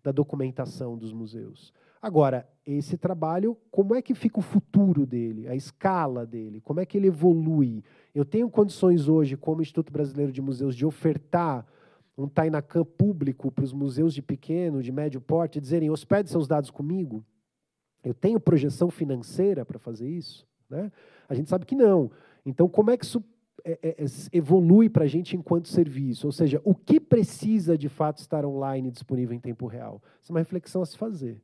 da documentação dos museus. Agora, esse trabalho, como é que fica o futuro dele, a escala dele, como é que ele evolui? Eu tenho condições hoje, como Instituto Brasileiro de Museus, de ofertar um Tainacan público para os museus de pequeno, de médio porte, dizerem, hospede seus dados comigo? Eu tenho projeção financeira para fazer isso? Né? A gente sabe que não. Então, como é que isso evolui para a gente enquanto serviço? Ou seja, o que precisa, de fato, estar online e disponível em tempo real? Isso é uma reflexão a se fazer.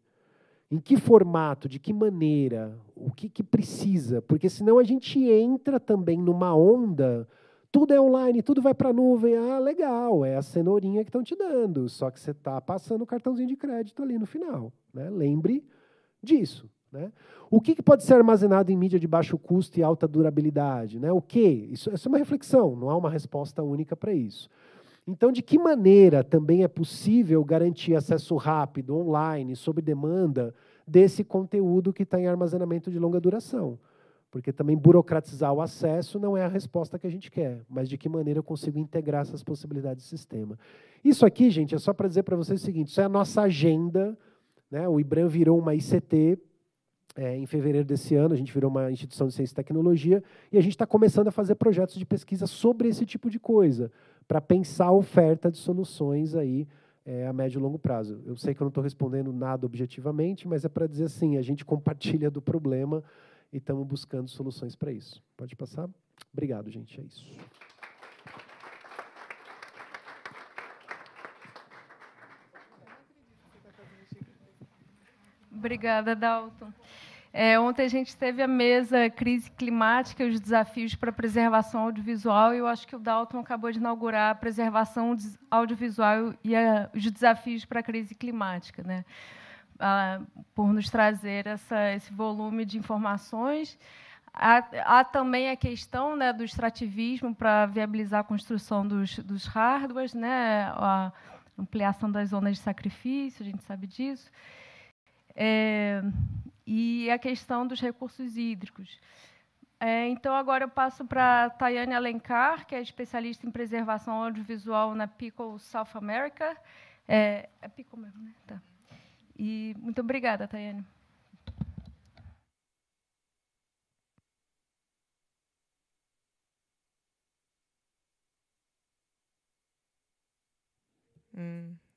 Em que formato, de que maneira, o que precisa? Porque senão a gente entra também numa onda... Tudo é online, tudo vai para a nuvem. Ah, legal, é a cenourinha que estão te dando, só que você está passando o cartãozinho de crédito ali no final. Né? Lembre disso. Né? O que pode ser armazenado em mídia de baixo custo e alta durabilidade? Né? O quê? Isso é uma reflexão, não há uma resposta única para isso. Então, de que maneira também é possível garantir acesso rápido, online, sob demanda, desse conteúdo que está em armazenamento de longa duração? Porque também burocratizar o acesso não é a resposta que a gente quer, mas de que maneira eu consigo integrar essas possibilidades de sistema. Isso aqui, gente, é só para dizer para vocês o seguinte, isso é a nossa agenda, né? O IBRAM virou uma ICT em fevereiro desse ano, a gente virou uma instituição de ciência e tecnologia, e a gente está começando a fazer projetos de pesquisa sobre esse tipo de coisa, para pensar a oferta de soluções aí a médio e longo prazo. Eu sei que eu não estou respondendo nada objetivamente, mas é para dizer assim, a gente compartilha do problema, e estamos buscando soluções para isso. Pode passar? Obrigado, gente. É isso. Obrigada, Dalton. Ontem a gente teve a mesa Crise Climática e os Desafios para a Preservação Audiovisual, e eu acho que o Dalton acabou de inaugurar a preservação audiovisual e os desafios para a crise climática, né? Por nos trazer esse volume de informações. Há também a questão, né, do extrativismo para viabilizar a construção dos hardwares, né, a ampliação das zonas de sacrifício, a gente sabe disso. E a questão dos recursos hídricos. Então, agora eu passo para a Tayane Alencar, que é especialista em preservação audiovisual na PICO South America. É PICO mesmo, né? Tá. E muito obrigada, Tayane.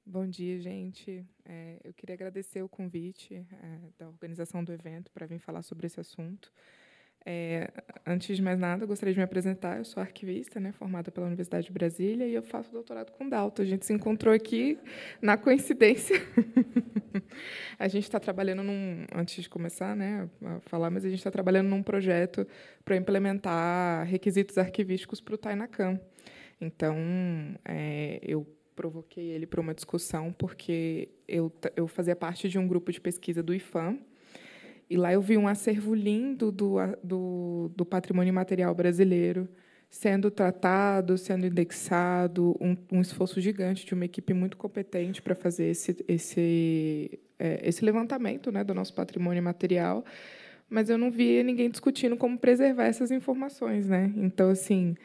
Bom dia, gente. Eu queria agradecer o convite da organização do evento para vir falar sobre esse assunto. Antes de mais nada, eu gostaria de me apresentar. Eu sou arquivista, né, formada pela Universidade de Brasília, e eu faço doutorado com Dalton. A gente se encontrou aqui na coincidência. A gente está trabalhando antes de começar, né, a falar, mas a gente está trabalhando num projeto para implementar requisitos arquivísticos para o Tainacam. Então, eu provoquei ele para uma discussão, porque eu fazia parte de um grupo de pesquisa do IFAM, e lá eu vi um acervo lindo do patrimônio material brasileiro sendo tratado, sendo indexado, um esforço gigante de uma equipe muito competente para fazer esse levantamento, né, do nosso patrimônio material, mas eu não via ninguém discutindo como preservar essas informações, né? Então, assim,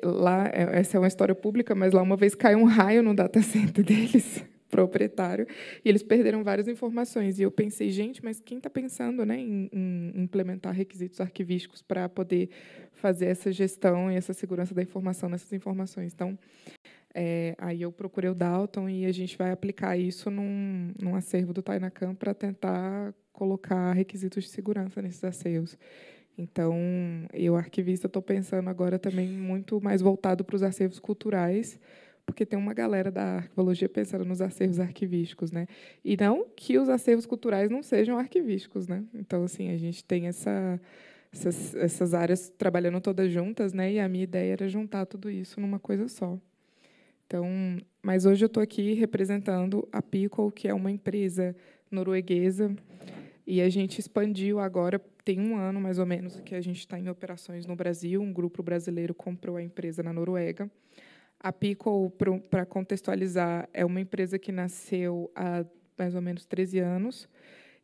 lá, essa é uma história pública, mas lá uma vez caiu um raio no data center deles, proprietário, e eles perderam várias informações. E eu pensei, gente, mas quem está pensando, né, em implementar requisitos arquivísticos para poder fazer essa gestão e essa segurança da informação nessas informações? Então, aí eu procurei o Dalton e a gente vai aplicar isso num acervo do Tainacam para tentar colocar requisitos de segurança nesses acervos. Então, eu, arquivista, estou pensando agora também muito mais voltado para os acervos culturais, porque tem uma galera da arquivologia pensando nos acervos arquivísticos, né? E não que os acervos culturais não sejam arquivísticos, né? Então, assim, a gente tem essas áreas trabalhando todas juntas, né? E a minha ideia era juntar tudo isso numa coisa só. Então, mas hoje eu estou aqui representando a PICO, que é uma empresa norueguesa, e a gente expandiu agora, tem um ano mais ou menos que a gente está em operações no Brasil. Um grupo brasileiro comprou a empresa na Noruega. A PICO, para contextualizar, é uma empresa que nasceu há mais ou menos 13 anos.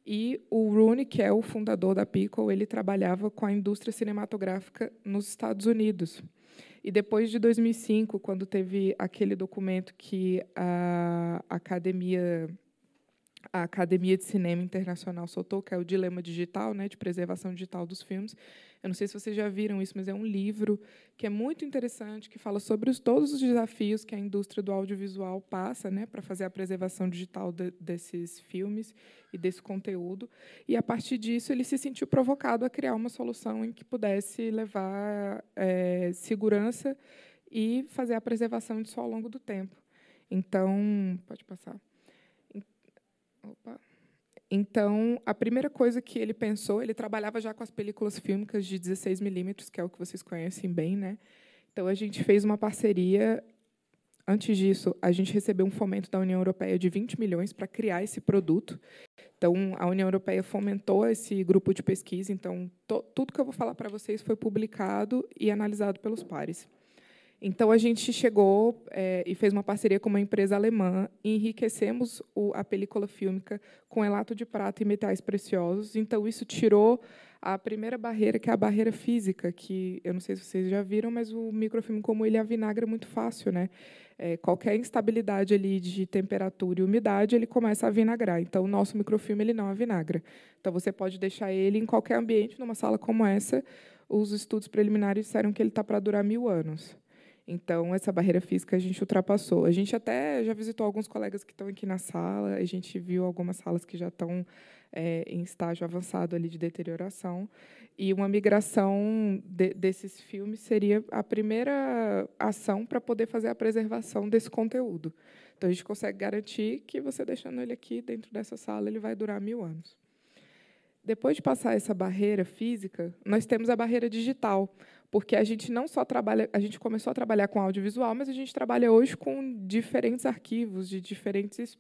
E o Rooney, que é o fundador da PICO, ele trabalhava com a indústria cinematográfica nos Estados Unidos. E depois de 2005, quando teve aquele documento que a Academia de Cinema Internacional soltou, que é o Dilema Digital, né, de preservação digital dos filmes. Eu não sei se vocês já viram isso, mas é um livro que é muito interessante, que fala sobre todos os desafios que a indústria do audiovisual passa, né, para fazer a preservação digital desses filmes e desse conteúdo. E, a partir disso, ele se sentiu provocado a criar uma solução em que pudesse levar segurança e fazer a preservação disso ao longo do tempo. Então, pode passar. Então, a primeira coisa que ele pensou, ele trabalhava já com as películas fílmicas de 16 milímetros, que é o que vocês conhecem bem, né? Então, a gente fez uma parceria. Antes disso, a gente recebeu um fomento da União Europeia de 20 milhões para criar esse produto. Então, a União Europeia fomentou esse grupo de pesquisa. Então, tudo que eu vou falar para vocês foi publicado e analisado pelos pares. Então, a gente chegou e fez uma parceria com uma empresa alemã e enriquecemos a película fílmica com elato de prata e metais preciosos. Então, isso tirou a primeira barreira, que é a barreira física, que eu não sei se vocês já viram, mas o microfilme, como ele avinagra muito fácil, né? Qualquer instabilidade ali de temperatura e umidade, ele começa a avinagrar. Então, o nosso microfilme ele não avinagra. Então, você pode deixar ele em qualquer ambiente, numa sala como essa. Os estudos preliminares disseram que ele está para durar 1000 anos. Então, essa barreira física a gente ultrapassou. A gente até já visitou alguns colegas que estão aqui na sala, a gente viu algumas salas que já estão em estágio avançado ali de deterioração, e uma migração desses filmes seria a primeira ação para poder fazer a preservação desse conteúdo. Então, a gente consegue garantir que você deixando ele aqui dentro dessa sala, ele vai durar 1000 anos. Depois de passar essa barreira física, nós temos a barreira digital, porque a gente não só trabalha, a gente começou a trabalhar com audiovisual, mas a gente trabalha hoje com diferentes arquivos de diferentes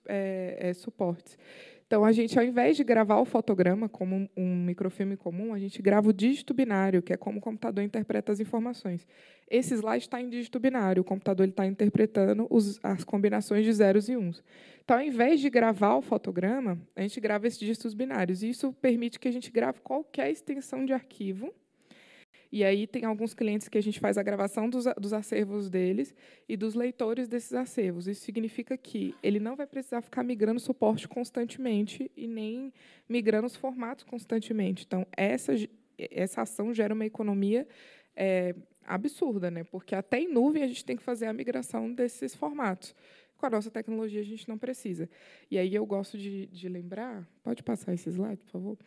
suportes. Então, a gente, ao invés de gravar o fotograma como um microfilme comum, a gente grava o dígito binário, que é como o computador interpreta as informações. Esse slide está em dígito binário, o computador está interpretando as combinações de zeros e uns. Então, ao invés de gravar o fotograma, a gente grava esses dígitos binários. E isso permite que a gente grave qualquer extensão de arquivo. E aí tem alguns clientes que a gente faz a gravação dos acervos deles e dos leitores desses acervos. Isso significa que ele não vai precisar ficar migrando suporte constantemente e nem migrando os formatos constantemente. Então, essa ação gera uma economia absurda, né? Porque até em nuvem a gente tem que fazer a migração desses formatos. Com a nossa tecnologia, a gente não precisa. E aí eu gosto de lembrar... Pode passar esse slide, por favor?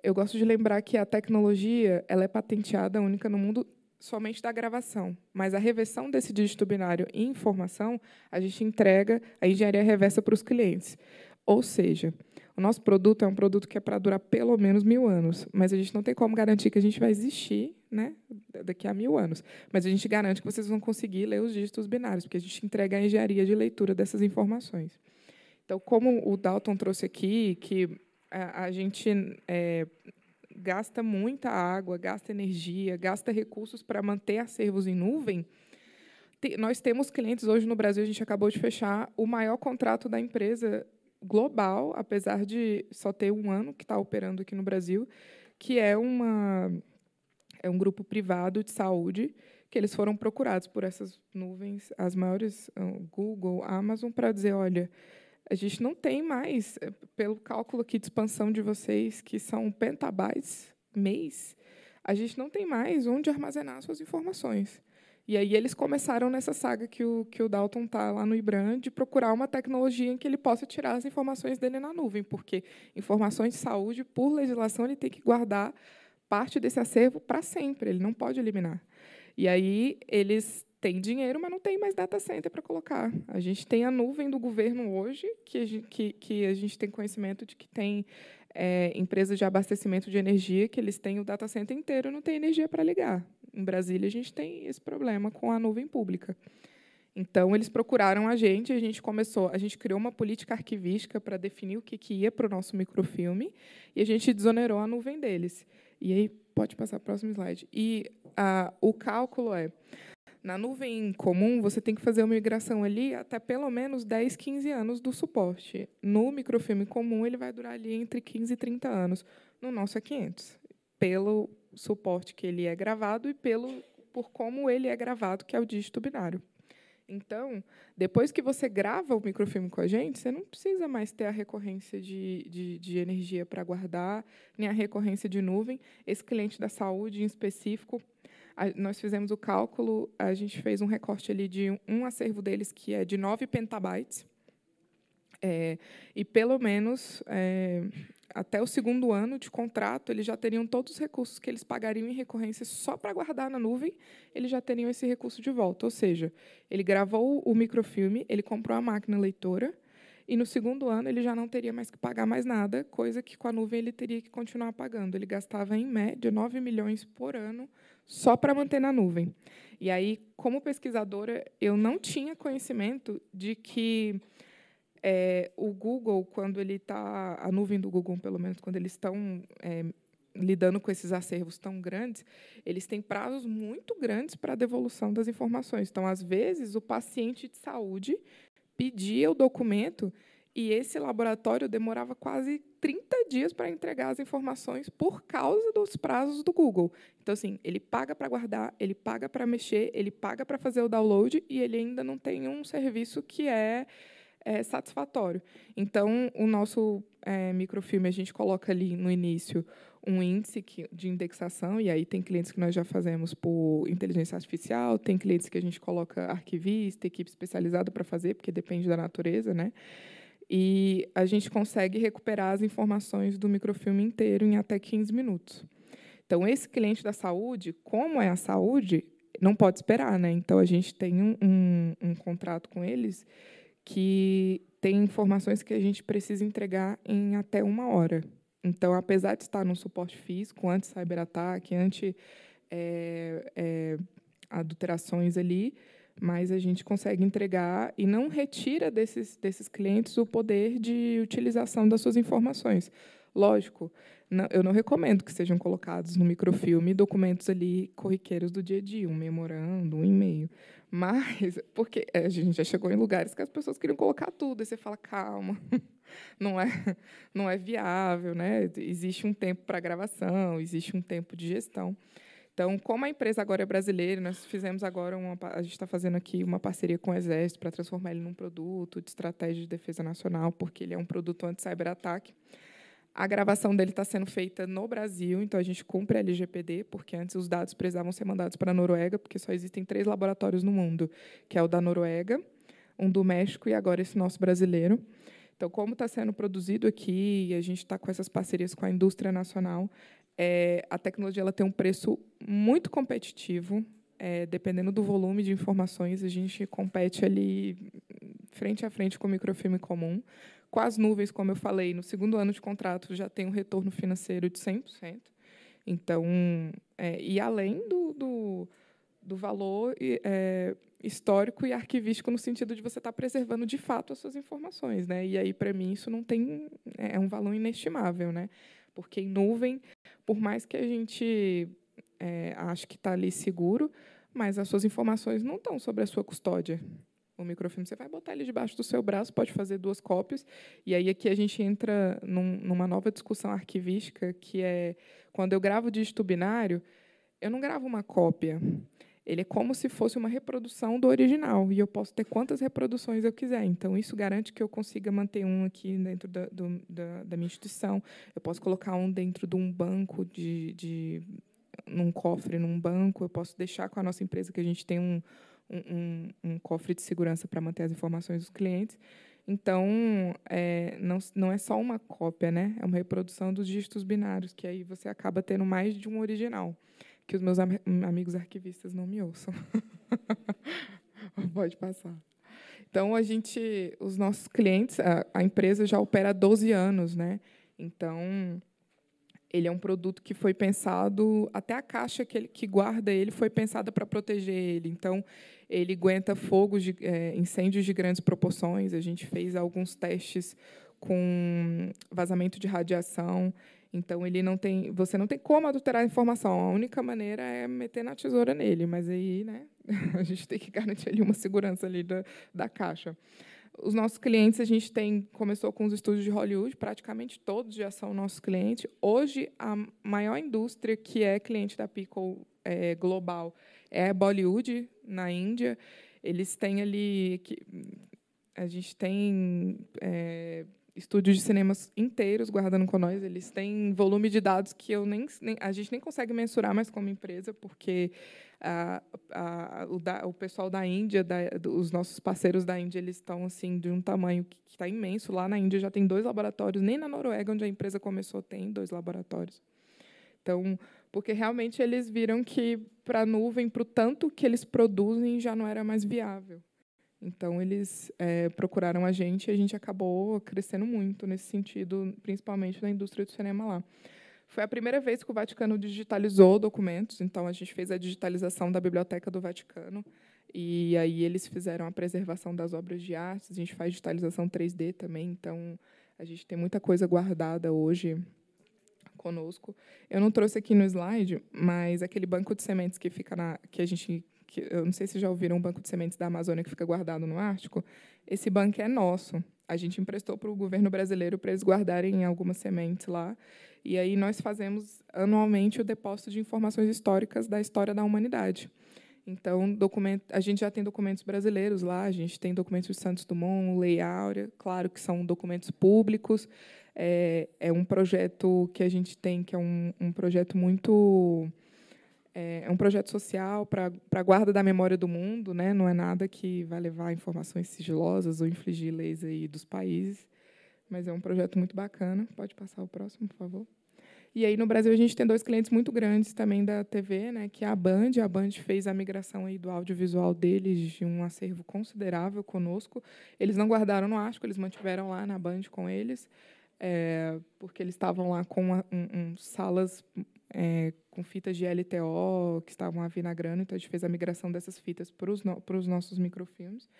Eu gosto de lembrar que a tecnologia ela é patenteada única no mundo somente da gravação, mas a reversão desse dígito binário em informação, a gente entrega a engenharia reversa para os clientes. Ou seja, o nosso produto é um produto que é para durar pelo menos 1000 anos, mas a gente não tem como garantir que a gente vai existir, né, daqui a 1000 anos. Mas a gente garante que vocês vão conseguir ler os dígitos binários, porque a gente entrega a engenharia de leitura dessas informações. Então, como o Dalton trouxe aqui, que a gente gasta muita água, gasta energia, gasta recursos para manter acervos em nuvem. Nós temos clientes hoje no Brasil, a gente acabou de fechar o maior contrato da empresa global, apesar de só ter 1 ano que está operando aqui no Brasil, que é um grupo privado de saúde, que eles foram procurados por essas nuvens, as maiores, Google, Amazon, para dizer, olha, a gente não tem mais, pelo cálculo aqui de expansão de vocês, que são petabytes mês, a gente não tem mais onde armazenar suas informações. E aí eles começaram nessa saga que o Dalton está lá no IBRAM, de procurar uma tecnologia em que ele possa tirar as informações dele na nuvem, porque informações de saúde, por legislação, ele tem que guardar parte desse acervo para sempre, ele não pode eliminar. E aí eles têm dinheiro, mas não tem mais data center para colocar. A gente tem a nuvem do governo hoje, que a gente tem conhecimento de que tem empresas de abastecimento de energia, que eles têm o data center inteiro e não tem energia para ligar. Em Brasília, a gente tem esse problema com a nuvem pública. Então, eles procuraram a gente criou uma política arquivística para definir o que ia para o nosso microfilme, e a gente desonerou a nuvem deles. E aí, pode passar para o próximo slide. E o cálculo na nuvem comum, você tem que fazer uma migração ali até pelo menos 10, 15 anos do suporte. No microfilme comum, ele vai durar ali entre 15 e 30 anos. No nosso é 500, pelo suporte que ele é gravado e por como ele é gravado, que é o dígito binário. Então, depois que você grava o microfilme com a gente, você não precisa mais ter a recorrência de energia para guardar, nem a recorrência de nuvem. Esse cliente da saúde, em específico, nós fizemos o cálculo, a gente fez um recorte ali de um acervo deles que é de 9 petabytes, e, pelo menos, até o 2º ano de contrato, eles já teriam todos os recursos que eles pagariam em recorrência só para guardar na nuvem, eles já teriam esse recurso de volta. Ou seja, ele gravou o microfilme, ele comprou a máquina leitora, e, no 2º ano, ele já não teria mais que pagar mais nada, coisa que, com a nuvem, ele teria que continuar pagando. Ele gastava, em média, 9 milhões por ano só para manter na nuvem. E aí, como pesquisadora, eu não tinha conhecimento de que o Google, quando ele está, a nuvem do Google, pelo menos, quando eles estão lidando com esses acervos tão grandes, eles têm prazos muito grandes para a devolução das informações. Então, às vezes, o paciente de saúde pedia o documento e esse laboratório demorava quase 30 dias para entregar as informações por causa dos prazos do Google. Então, assim, ele paga para guardar, ele paga para mexer, ele paga para fazer o download e ele ainda não tem um serviço que é satisfatório. Então, o nosso microfilme, a gente coloca ali no início um índice de indexação, e aí tem clientes que nós já fazemos por inteligência artificial, tem clientes que a gente coloca arquivista, equipe especializada para fazer, porque depende da natureza, né? E a gente consegue recuperar as informações do microfilme inteiro em até 15 minutos. Então, esse cliente da saúde, como é a saúde, não pode esperar, né? Então, a gente tem um contrato com eles que tem informações que a gente precisa entregar em até 1 hora. Então, apesar de estar num suporte físico, anti-cyberataque, adulterações ali, mas a gente consegue entregar e não retira desses clientes o poder de utilização das suas informações. Lógico, eu não recomendo que sejam colocados no microfilme documentos ali corriqueiros do dia a dia, um memorando, um e-mail. Mas, porque a gente já chegou em lugares que as pessoas queriam colocar tudo, e você fala, calma, não é viável, né? Existe um tempo para gravação, existe um tempo de gestão. Então, como a empresa agora é brasileira, nós fizemos agora a gente está fazendo aqui uma parceria com o Exército para transformar ele num produto de estratégia de defesa nacional, porque ele é um produto anti-cyberataque. A gravação dele está sendo feita no Brasil, então a gente cumpre a LGPD, porque antes os dados precisavam ser mandados para a Noruega, porque só existem 3 laboratórios no mundo, que é o da Noruega, um do México e agora esse nosso brasileiro. Então, como está sendo produzido aqui, e a gente está com essas parcerias com a indústria nacional, a tecnologia ela tem um preço muito competitivo, dependendo do volume de informações, a gente compete ali frente a frente com o microfilme comum. Com as nuvens, como eu falei, no 2º ano de contrato já tem um retorno financeiro de 100%. Então, e além do valor histórico e arquivístico, no sentido de você estar preservando de fato as suas informações, né? E aí, para mim, isso não tem um valor inestimável, né? Porque em nuvem, por mais que a gente ache que está ali seguro, mas as suas informações não estão sobre a sua custódia. O microfilme, você vai botar ele debaixo do seu braço, pode fazer 2 cópias, e aí aqui a gente entra numa nova discussão arquivística, que é, quando eu gravo dígito binário, eu não gravo uma cópia. Ele é como se fosse uma reprodução do original, e eu posso ter quantas reproduções eu quiser. Então, isso garante que eu consiga manter um aqui dentro da minha instituição. Eu posso colocar um dentro de um banco, num cofre, num banco. Eu posso deixar com a nossa empresa, que a gente tem um cofre de segurança para manter as informações dos clientes. Então, não é só uma cópia, né? É uma reprodução dos dígitos binários, que aí você acaba tendo mais de um original. Que os meus amigos arquivistas não me ouçam. Pode passar. Então, os nossos clientes, a empresa já opera há 12 anos, né? Então, ele é um produto que foi pensado, até a caixa que guarda ele foi pensada para proteger ele. Então, ele aguenta fogos, incêndios de grandes proporções. A gente fez alguns testes com vazamento de radiação. Então, você não tem como adulterar a informação. A única maneira é meter na tesoura nele, mas aí, né, a gente tem que garantir ali uma segurança ali da caixa. Os nossos clientes, a gente começou com os estúdios de Hollywood, praticamente todos já são nossos clientes. Hoje, a maior indústria que é cliente da Pickle global é a Bollywood, na Índia. Eles têm ali... A gente tem estúdios de cinemas inteiros guardando com nós. Eles têm volume de dados que a gente nem consegue mensurar mais como empresa, porque o pessoal da Índia, os nossos parceiros da Índia, eles estão assim de um tamanho que está imenso. Lá na Índia já tem 2 laboratórios, nem na Noruega, onde a empresa começou, tem 2 laboratórios. Então, porque realmente eles viram que para a nuvem, para o tanto que eles produzem, já não era mais viável. Então, eles procuraram a gente, e a gente acabou crescendo muito nesse sentido, principalmente na indústria do cinema lá. Foi a primeira vez que o Vaticano digitalizou documentos, então a gente fez a digitalização da Biblioteca do Vaticano, e aí eles fizeram a preservação das obras de arte, a gente faz digitalização 3D também, então a gente tem muita coisa guardada hoje conosco. Eu não trouxe aqui no slide, mas aquele banco de sementes que fica eu não sei se já ouviram, um banco de sementes da Amazônia que fica guardado no Ártico. Esse banco é nosso. A gente emprestou para o governo brasileiro para eles guardarem algumas sementes lá. E aí nós fazemos anualmente o depósito de informações históricas da história da humanidade. Então, a gente já tem documentos brasileiros lá, a gente tem documentos de Santos Dumont, Lei Áurea, claro que são documentos públicos. É um projeto que a gente tem, que é um projeto muito... É um projeto social para a guarda da memória do mundo, né? Não é nada que vai levar informações sigilosas ou infligir leis aí dos países, mas é um projeto muito bacana. Pode passar o próximo, por favor. E aí, no Brasil, a gente tem 2 clientes muito grandes também da TV, né, que é a Band. A Band fez a migração aí do audiovisual deles de um acervo considerável conosco. Eles não guardaram no Ashko, eles mantiveram lá na Band com eles, porque eles estavam lá com salas com fitas de LTO que estavam avinagrando, então a gente fez a migração dessas fitas para os nossos microfilmes.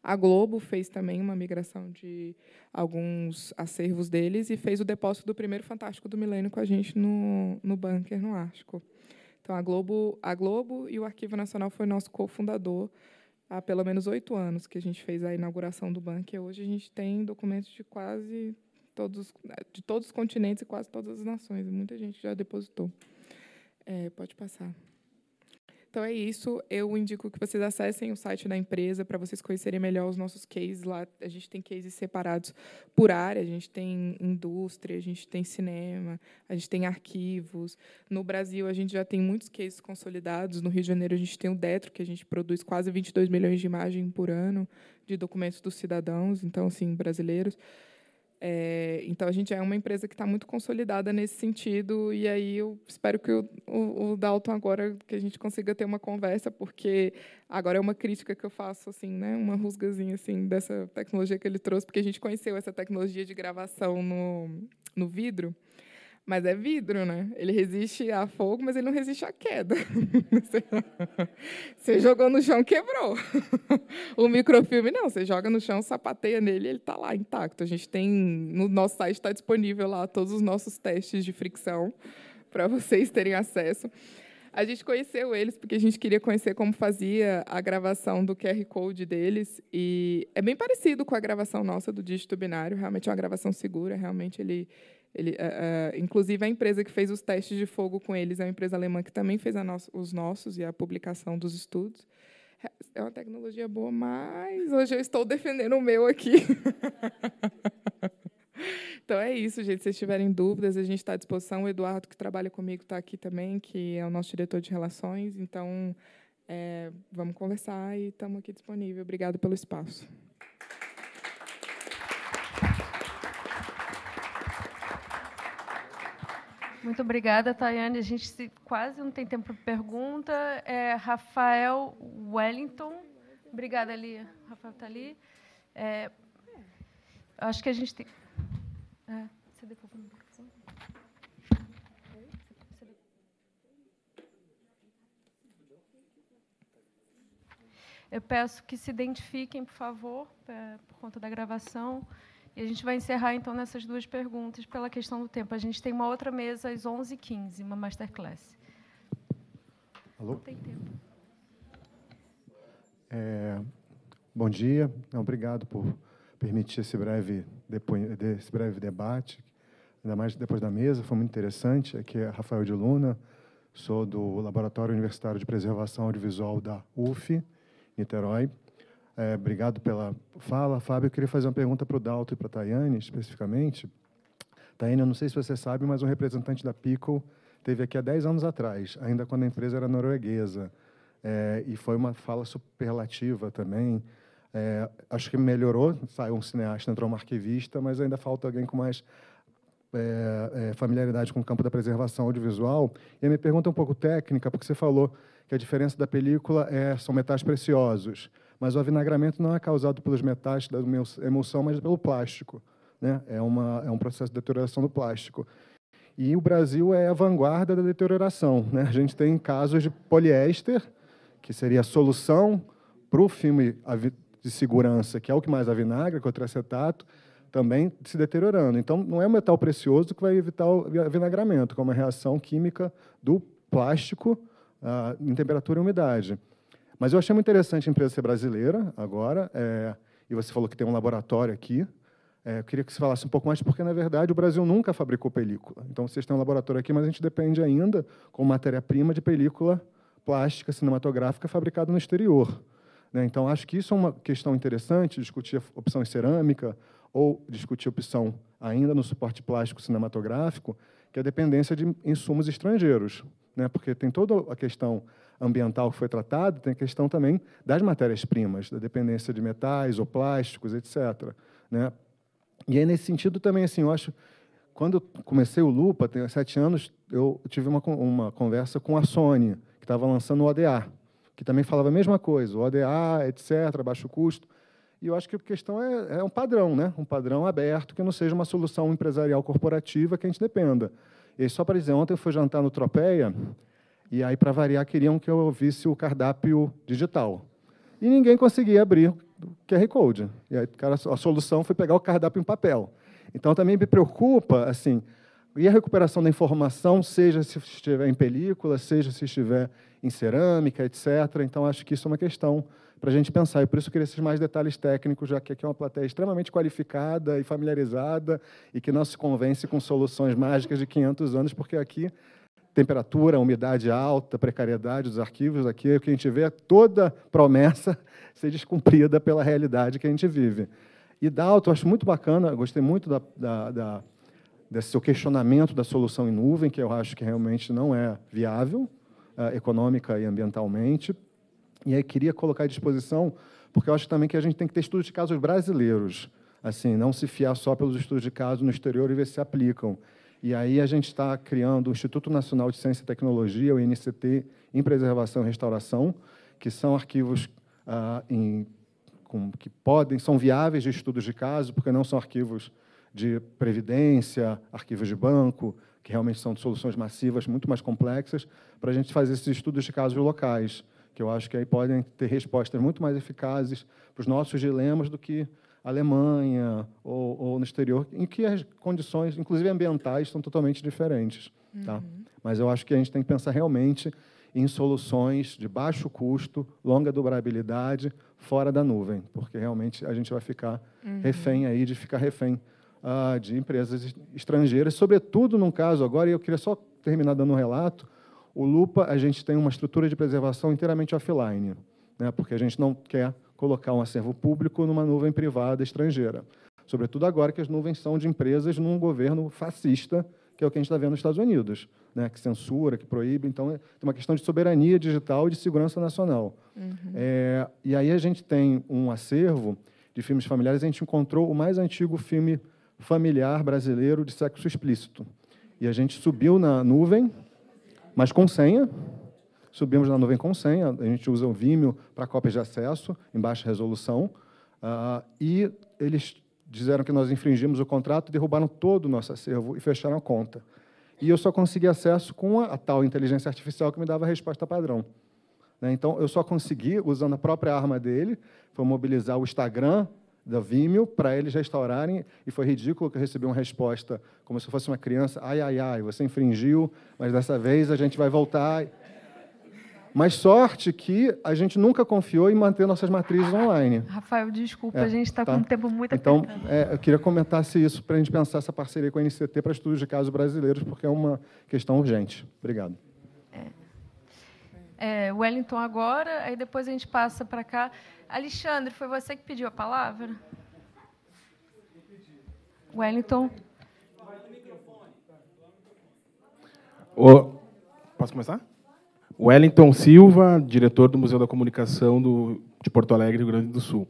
A Globo fez também uma migração de alguns acervos deles e fez o depósito do primeiro Fantástico do Milênio com a gente no bunker, no Ashko. Então, a Globo e o Arquivo Nacional foi nosso cofundador há pelo menos 8 anos que a gente fez a inauguração do bunker. Hoje a gente tem documentos de todos os continentes e quase todas as nações. Muita gente já depositou. Pode passar. Então, é isso. Eu indico que vocês acessem o site da empresa para vocês conhecerem melhor os nossos cases. Lá a gente tem cases separados por área. A gente tem indústria, a gente tem cinema, a gente tem arquivos. No Brasil, a gente já tem muitos cases consolidados. No Rio de Janeiro, a gente tem o Detro, que a gente produz quase 22 milhões de imagens por ano de documentos dos cidadãos, então, assim, brasileiros. Então, a gente é uma empresa que está muito consolidada nesse sentido, e aí eu espero que o Dalton agora, que a gente consiga ter uma conversa, porque agora é uma crítica que eu faço, assim, né, uma rusgazinha assim, dessa tecnologia que ele trouxe, porque a gente conheceu essa tecnologia de gravação no vidro, mas é vidro, né? Ele resiste a fogo, mas ele não resiste à queda. Você jogou no chão, quebrou. O microfilme, não. Você joga no chão, sapateia nele, ele está lá intacto. A gente tem, no nosso site está disponível lá todos os nossos testes de fricção para vocês terem acesso. A gente conheceu eles porque a gente queria conhecer como fazia a gravação do QR Code deles. E é bem parecido com a gravação nossa do dígito binário. Realmente é uma gravação segura. Realmente inclusive, a empresa que fez os testes de fogo com eles é uma empresa alemã que também fez os nossos e a publicação dos estudos. É uma tecnologia boa, mas hoje eu estou defendendo o meu aqui. Então, é isso, gente. Se vocês tiverem dúvidas, a gente está à disposição. O Eduardo, que trabalha comigo, está aqui também, que é o nosso diretor de relações. Então, vamos conversar e estamos aqui disponíveis. Obrigada pelo espaço. Muito obrigada, Tayane. A gente quase não tem tempo para pergunta. Rafael Wellington. Obrigada, ali. Rafael está ali. Acho que a gente tem... Você devolveu o microfone? Eu peço que se identifiquem, por favor, por conta da gravação. E a gente vai encerrar, então, nessas 2 perguntas, pela questão do tempo. A gente tem uma outra mesa às 11h15, uma masterclass. Alô? Não tem tempo. Bom dia. Obrigado por permitir esse breve debate, ainda mais depois da mesa. Foi muito interessante. Aqui é Rafael de Luna, sou do Laboratório Universitário de Preservação Audiovisual da UF, Niterói. Obrigado pela fala. Fábio, eu queria fazer uma pergunta para o Dalton e para a Tayane, especificamente. Tayane, eu não sei se você sabe, mas um representante da Pickle esteve aqui há 10 anos atrás, ainda quando a empresa era norueguesa. E foi uma fala superlativa também. Acho que melhorou, saiu um cineasta, entrou um arquivista, mas ainda falta alguém com mais familiaridade com o campo da preservação audiovisual. E a minha pergunta é um pouco técnica, porque você falou que a diferença da película são metais preciosos, mas o avinagramento não é causado pelos metais da emulsão, mas pelo plástico, né? É um processo de deterioração do plástico. E o Brasil é a vanguarda da deterioração, né? A gente tem casos de poliéster, que seria a solução para o filme de segurança, que é o que mais avinagra, que é o triacetato, também se deteriorando. Então, não é o metal precioso que vai evitar o avinagramento, que é uma reação química do plástico em temperatura e umidade. Mas eu achei muito interessante a empresa ser brasileira agora, e você falou que tem um laboratório aqui. Eu queria que você falasse um pouco mais, porque, na verdade, o Brasil nunca fabricou película. Então, vocês têm um laboratório aqui, mas a gente depende ainda, com matéria-prima, de película plástica cinematográfica fabricada no exterior. Então, acho que isso é uma questão interessante, discutir a opção em cerâmica ou discutir a opção ainda no suporte plástico cinematográfico, que é a dependência de insumos estrangeiros, porque tem toda a questão ambiental que foi tratada, tem a questão também das matérias-primas, da dependência de metais ou plásticos, etc. E aí, nesse sentido, também, assim, eu acho quando eu comecei o Lupa, tem 7 anos, eu tive uma conversa com a Sony, que estava lançando o ODA, que também falava a mesma coisa, o ODA, etc., baixo custo. E eu acho que a questão é um padrão, né? Um padrão aberto, que não seja uma solução empresarial corporativa que a gente dependa. E aí, só para dizer, ontem eu fui jantar no Tropeia, e aí, para variar, queriam que eu ouvisse o cardápio digital. E ninguém conseguia abrir o QR Code. E aí, cara, a solução foi pegar o cardápio em papel. Então, também me preocupa, assim, e a recuperação da informação, seja se estiver em película, seja se estiver em cerâmica, etc. Então, acho que isso é uma questão para a gente pensar. E por isso eu queria esses mais detalhes técnicos, já que aqui é uma plateia extremamente qualificada e familiarizada e que não se convence com soluções mágicas de 500 anos, porque aqui temperatura, umidade alta, precariedade dos arquivos, aqui o que a gente vê é toda promessa ser descumprida pela realidade que a gente vive. E Dalton, eu acho muito bacana, gostei muito desse seu questionamento da solução em nuvem, que eu acho que realmente não é viável, econômica e ambientalmente. E aí queria colocar à disposição, porque eu acho também que a gente tem que ter estudos de casos brasileiros, assim, não se fiar só pelos estudos de casos no exterior e ver se aplicam. E aí a gente está criando o Instituto Nacional de Ciência e Tecnologia, o INCT, em Preservação e Restauração, que são arquivos que são viáveis de estudos de caso, porque não são arquivos de previdência, arquivos de banco, que realmente são soluções massivas muito mais complexas, para a gente fazer esses estudos de casos locais, que eu acho que aí podem ter respostas muito mais eficazes para os nossos dilemas do que a Alemanha ou no exterior, em que as condições, inclusive ambientais, são totalmente diferentes. Tá? Mas eu acho que a gente tem que pensar realmente em soluções de baixo custo, longa durabilidade, fora da nuvem, porque realmente a gente vai ficar refém aí, de empresas estrangeiras, sobretudo num caso agora, e eu queria só terminar dando um relato, o Lupa, a gente tem uma estrutura de preservação inteiramente offline, né, porque a gente não quer colocar um acervo público numa nuvem privada estrangeira, sobretudo agora que as nuvens são de empresas num governo fascista, que é o que a gente está vendo nos Estados Unidos, né, que censura, que proíbe. Então, tem uma questão de soberania digital e de segurança nacional. E aí a gente tem um acervo de filmes familiares, a gente encontrou o mais antigo filme familiar brasileiro de sexo explícito. E a gente subiu na nuvem, mas com senha. Subimos na nuvem com senha, a gente usa o Vimeo para cópias de acesso, em baixa resolução, e eles disseram que nós infringimos o contrato, derrubaram todo o nosso acervo e fecharam a conta. E eu só consegui acesso com a tal inteligência artificial que me dava a resposta padrão. Então, eu só consegui, usando a própria arma dele, foi mobilizar o Instagram da Vimeo para eles restaurarem, e foi ridículo que eu recebi uma resposta como se eu fosse uma criança, ai, você infringiu, mas dessa vez a gente vai voltar. Mas sorte que a gente nunca confiou em manter nossas matrizes online. Rafael, desculpa, a gente está com um tempo muito então, apertado. Eu queria comentar isso para a gente pensar essa parceria com a NCT para estudos de casos brasileiros, porque é uma questão urgente. Obrigado. Wellington agora, aí depois a gente passa para cá. Alexandre, foi você que pediu a palavra? Wellington. Posso começar? Wellington Silva, diretor do Museu da Comunicação de Porto Alegre, Rio Grande do Sul.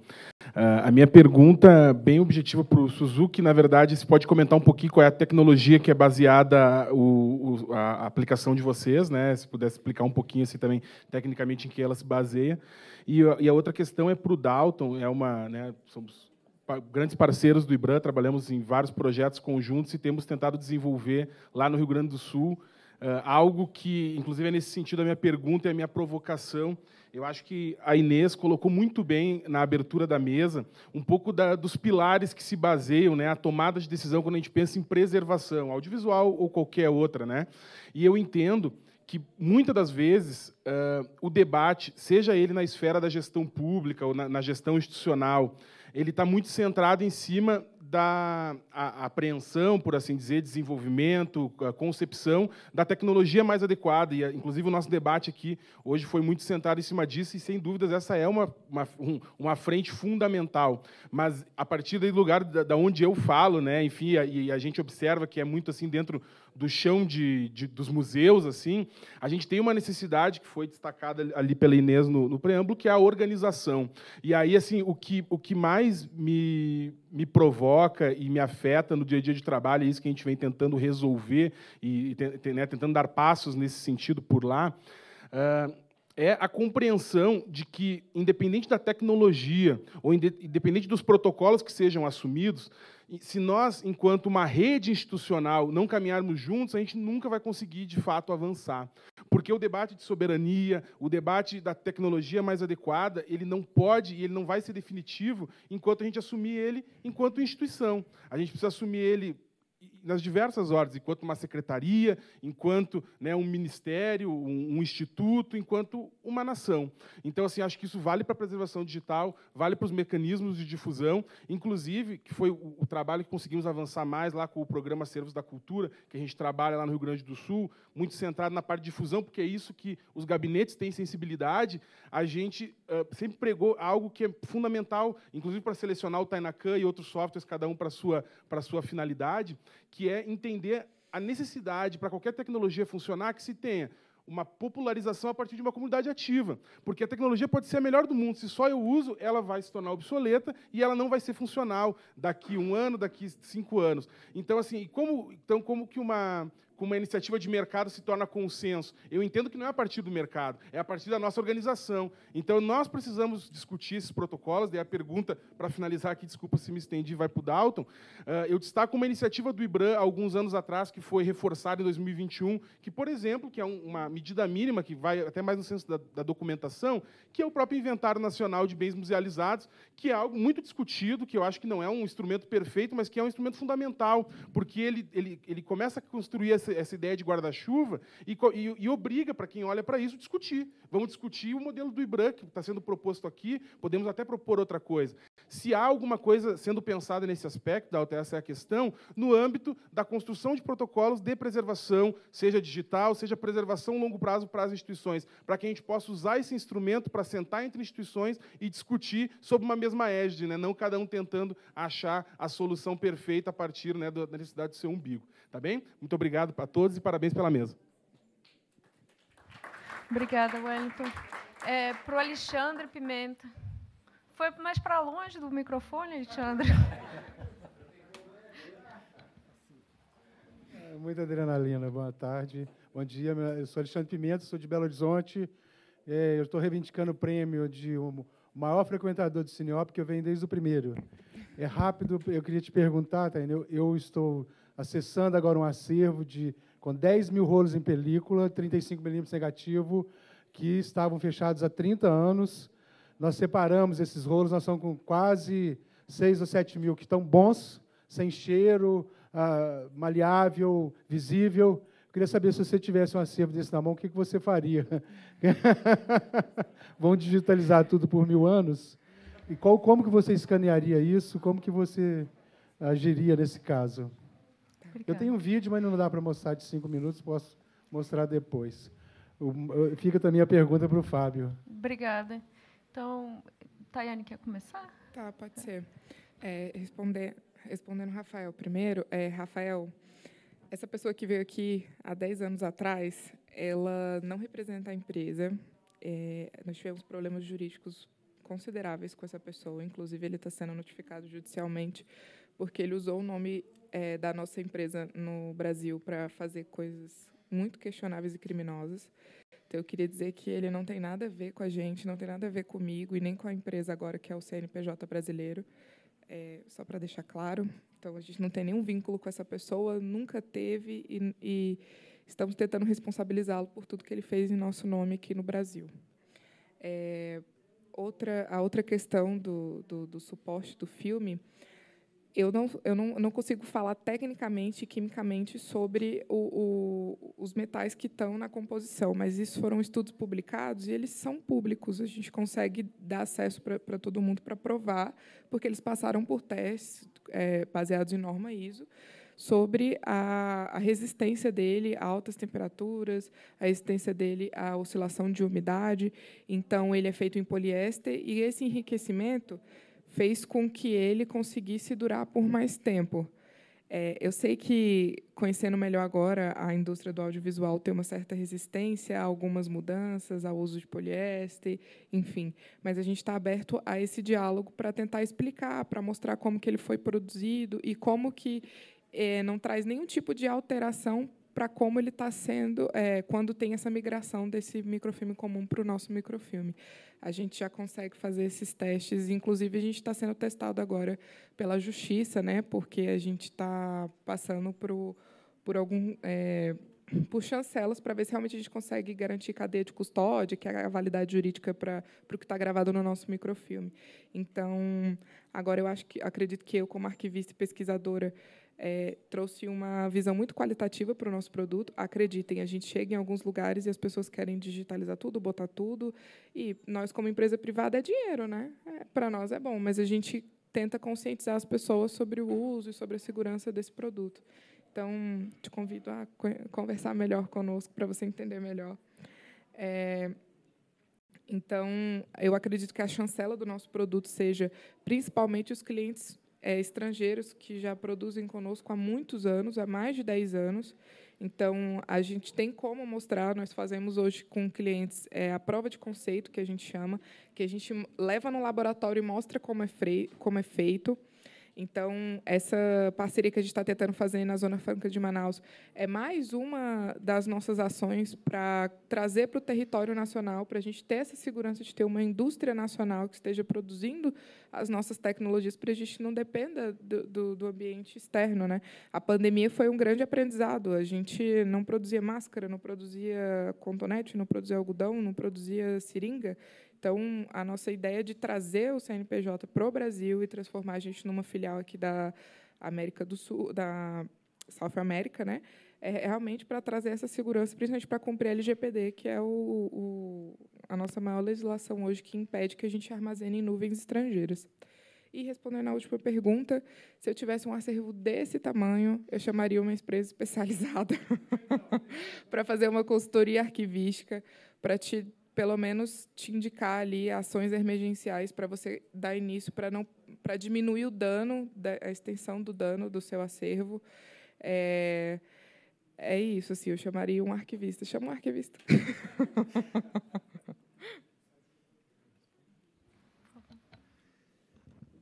A minha pergunta, bem objetiva para o Suzuki, na verdade, se pode comentar um pouquinho qual é a tecnologia que é baseada a aplicação de vocês, né? Se pudesse explicar um pouquinho assim, também, tecnicamente, em que ela se baseia. E a outra questão é para o Dalton, somos grandes parceiros do IBRAM, trabalhamos em vários projetos conjuntos e temos tentado desenvolver lá no Rio Grande do Sul algo que, inclusive, é nesse sentido a minha pergunta e a minha provocação. Eu acho que a Inês colocou muito bem na abertura da mesa um pouco dos pilares que se baseiam, né, a tomada de decisão quando a gente pensa em preservação, audiovisual ou qualquer outra, né? E eu entendo que, muitas das vezes, o debate, seja ele na esfera da gestão pública ou na gestão institucional, ele está muito centrado em cima da apreensão, por assim dizer, desenvolvimento, a concepção da tecnologia mais adequada. E, inclusive, o nosso debate aqui hoje foi muito centrado em cima disso, e, sem dúvidas, essa é uma frente fundamental. Mas, a partir do lugar da onde eu falo, né, enfim, e a gente observa que é muito assim dentro do chão dos museus, assim, a gente tem uma necessidade que foi destacada ali pela Inês no preâmbulo, que é a organização. E aí, assim, o que mais me provoca e me afeta no dia a dia de trabalho, é isso que a gente vem tentando resolver e né, tentando dar passos nesse sentido por lá, é a compreensão de que, independente da tecnologia ou independente dos protocolos que sejam assumidos, se nós, enquanto uma rede institucional, não caminharmos juntos, a gente nunca vai conseguir, de fato, avançar. Porque o debate de soberania, o debate da tecnologia mais adequada, ele não pode e ele não vai ser definitivo enquanto a gente assumir ele enquanto instituição. A gente precisa assumir ele nas diversas ordens, enquanto uma secretaria, enquanto, né, um ministério, um instituto, enquanto uma nação. Então, assim, acho que isso vale para a preservação digital, vale para os mecanismos de difusão, inclusive, que foi o trabalho que conseguimos avançar mais lá com o programa Acervos da Cultura, que a gente trabalha lá no Rio Grande do Sul, muito centrado na parte de difusão, porque é isso que os gabinetes têm sensibilidade. A gente sempre pregou algo que é fundamental, inclusive para selecionar o Tainacan e outros softwares, cada um para a sua finalidade, que é entender a necessidade, para qualquer tecnologia funcionar, que se tenha uma popularização a partir de uma comunidade ativa. Porque a tecnologia pode ser a melhor do mundo. Se só eu uso, ela vai se tornar obsoleta e ela não vai ser funcional daqui 1 ano, daqui 5 anos. Então, assim, como que uma iniciativa de mercado se torna consenso? Eu entendo que não é a partir do mercado, é a partir da nossa organização. Então, nós precisamos discutir esses protocolos. Daí a pergunta, para finalizar aqui, desculpa se me estendi, vai para o Dalton. Eu destaco uma iniciativa do IBRAM, alguns anos atrás, que foi reforçada em 2021, que, por exemplo, que é uma medida mínima, que vai até mais no senso da documentação, que é o próprio Inventário Nacional de Bens Musealizados, que é algo muito discutido, que eu acho que não é um instrumento perfeito, mas que é um instrumento fundamental, porque ele começa a construir essa ideia de guarda-chuva e obriga, para quem olha para isso, discutir. Vamos discutir o modelo do IBRAM, que está sendo proposto aqui, podemos até propor outra coisa. Se há alguma coisa sendo pensada nesse aspecto, essa é a questão, no âmbito da construção de protocolos de preservação, seja digital, seja preservação a longo prazo para as instituições, para que a gente possa usar esse instrumento para sentar entre instituições e discutir sob uma mesma égide, né? Não cada um tentando achar a solução perfeita a partir, né, da necessidade do seu umbigo. Tá bem? Muito obrigado para todos e parabéns pela mesa. Obrigada, Wellington. Para o Alexandre Pimenta. Foi mais para longe do microfone, Alexandre? Muita adrenalina. Boa tarde. Bom dia. Eu sou Alexandre Pimenta, sou de Belo Horizonte. Eu estou reivindicando o prêmio de maior frequentador do Cineop, que eu venho desde o primeiro. É rápido, eu queria te perguntar, Taina, eu estou acessando agora um acervo com 10 mil rolos em película, 35mm negativo, que estavam fechados há 30 anos. Nós separamos esses rolos, nós estamos com quase 6 ou 7 mil que estão bons, sem cheiro, maleável, visível. Eu queria saber, se você tivesse um acervo desse na mão, o que você faria? Vão digitalizar tudo por 1000 anos? E como que você escanearia isso? Como que você agiria nesse caso? Obrigada. Eu tenho um vídeo, mas não dá para mostrar de 5 minutos, posso mostrar depois. Fica também a pergunta para o Fábio. Obrigada. Então, Tayane, quer começar? Tá, pode ser. Respondendo Rafael primeiro, Rafael, essa pessoa que veio aqui há 10 anos atrás, ela não representa a empresa. Nós tivemos problemas jurídicos consideráveis com essa pessoa, inclusive ele está sendo notificado judicialmente porque ele usou o nome da nossa empresa no Brasil para fazer coisas muito questionáveis e criminosas. Então, eu queria dizer que ele não tem nada a ver com a gente, não tem nada a ver comigo e nem com a empresa agora, que é o CNPJ brasileiro, só para deixar claro. Então, a gente não tem nenhum vínculo com essa pessoa, nunca teve, e estamos tentando responsabilizá-lo por tudo que ele fez em nosso nome aqui no Brasil. A outra questão do suporte do filme, eu não consigo falar tecnicamente e quimicamente sobre os metais que estão na composição, mas isso foram estudos publicados e eles são públicos. A gente consegue dar acesso para todo mundo para provar, porque eles passaram por testes baseados em norma ISO sobre a resistência dele a altas temperaturas, a resistência dele à oscilação de umidade. Então, ele é feito em poliéster e esse enriquecimento fez com que ele conseguisse durar por mais tempo. Eu sei que, conhecendo melhor agora, a indústria do audiovisual tem uma certa resistência a algumas mudanças, ao uso de poliéster, enfim. Mas a gente está aberto a esse diálogo para tentar explicar, para mostrar como que ele foi produzido e como que não traz nenhum tipo de alteração para como ele está sendo quando tem essa migração desse microfilme comum para o nosso microfilme. A gente já consegue fazer esses testes, inclusive a gente está sendo testado agora pela Justiça, né, porque a gente está passando por chancelas para ver se realmente a gente consegue garantir cadeia de custódia, que é a validade jurídica para o que está gravado no nosso microfilme. Então, agora acredito que eu, como arquivista e pesquisadora, trouxe uma visão muito qualitativa para o nosso produto. Acreditem, a gente chega em alguns lugares e as pessoas querem digitalizar tudo, botar tudo, e nós, como empresa privada, é dinheiro, né? Para nós é bom, mas a gente tenta conscientizar as pessoas sobre o uso e sobre a segurança desse produto. Então, te convido a conversar melhor conosco para você entender melhor. Então, eu acredito que a chancela do nosso produto seja, principalmente, os clientes estrangeiros que já produzem conosco há muitos anos, há mais de 10 anos. Então, a gente tem como mostrar, nós fazemos hoje com clientes a prova de conceito, que a gente chama, que a gente leva no laboratório e mostra como é feito. Então, essa parceria que a gente está tentando fazer na Zona Franca de Manaus é mais uma das nossas ações para trazer para o território nacional, para a gente ter essa segurança de ter uma indústria nacional que esteja produzindo as nossas tecnologias, para a gente não dependa do ambiente externo, né? A pandemia foi um grande aprendizado. A gente não produzia máscara, não produzia cotonete, não produzia algodão, não produzia seringa. Então, a nossa ideia de trazer o CNPJ para o Brasil e transformar a gente numa filial aqui da América do Sul, da South America, né, é realmente para trazer essa segurança, principalmente para cumprir a LGPD, que é a nossa maior legislação hoje, que impede que a gente armazene em nuvens estrangeiras. E, respondendo à última pergunta, se eu tivesse um acervo desse tamanho, eu chamaria uma empresa especializada para fazer uma consultoria arquivística, para pelo menos te indicar ali ações emergenciais para você dar início, para diminuir o dano, a extensão do dano do seu acervo. É isso, assim, eu chamaria um arquivista. Chama um arquivista.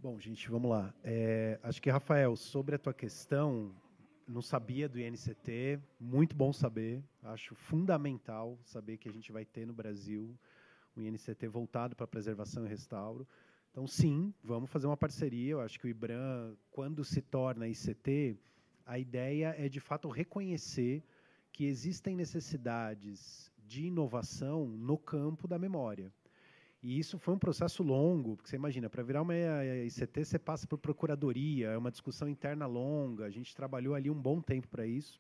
Bom, gente, vamos lá. Acho que, Rafael, sobre a tua questão, não sabia do INCT, muito bom saber. Acho fundamental saber que a gente vai ter no Brasil um INCT voltado para preservação e restauro. Então, sim, vamos fazer uma parceria. Eu acho que o IBRAM, quando se torna ICT, a ideia é, de fato, reconhecer que existem necessidades de inovação no campo da memória. E isso foi um processo longo, porque você imagina, para virar uma ICT, você passa por procuradoria, é uma discussão interna longa, a gente trabalhou ali um bom tempo para isso,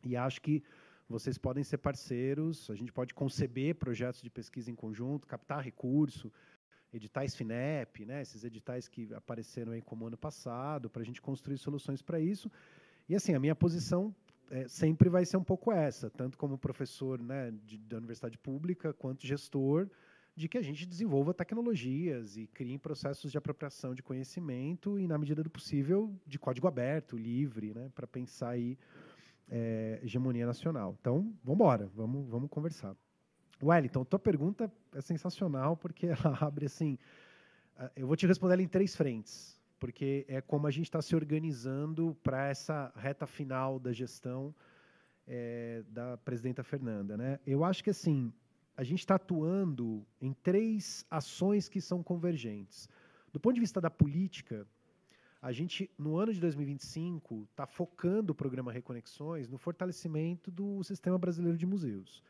e acho que vocês podem ser parceiros, a gente pode conceber projetos de pesquisa em conjunto, captar recurso, editais FINEP, né, esses editais que apareceram aí como ano passado, para a gente construir soluções para isso. E, assim, a minha posição sempre vai ser um pouco essa, tanto como professor, né, da universidade pública, quanto gestor, de que a gente desenvolva tecnologias e crie processos de apropriação de conhecimento e, na medida do possível, de código aberto, livre, né, para pensar aí hegemonia nacional. Então, vamos conversar. Wellington, tua pergunta é sensacional, porque ela abre assim... Eu vou te responder ela em 3 frentes, porque é como a gente está se organizando para essa reta final da gestão da presidenta Fernanda, né? Eu acho que, assim, a gente está atuando em 3 ações que são convergentes. Do ponto de vista da política, a gente, no ano de 2025, está focando o programa Reconexões no fortalecimento do Sistema Brasileiro de Museus.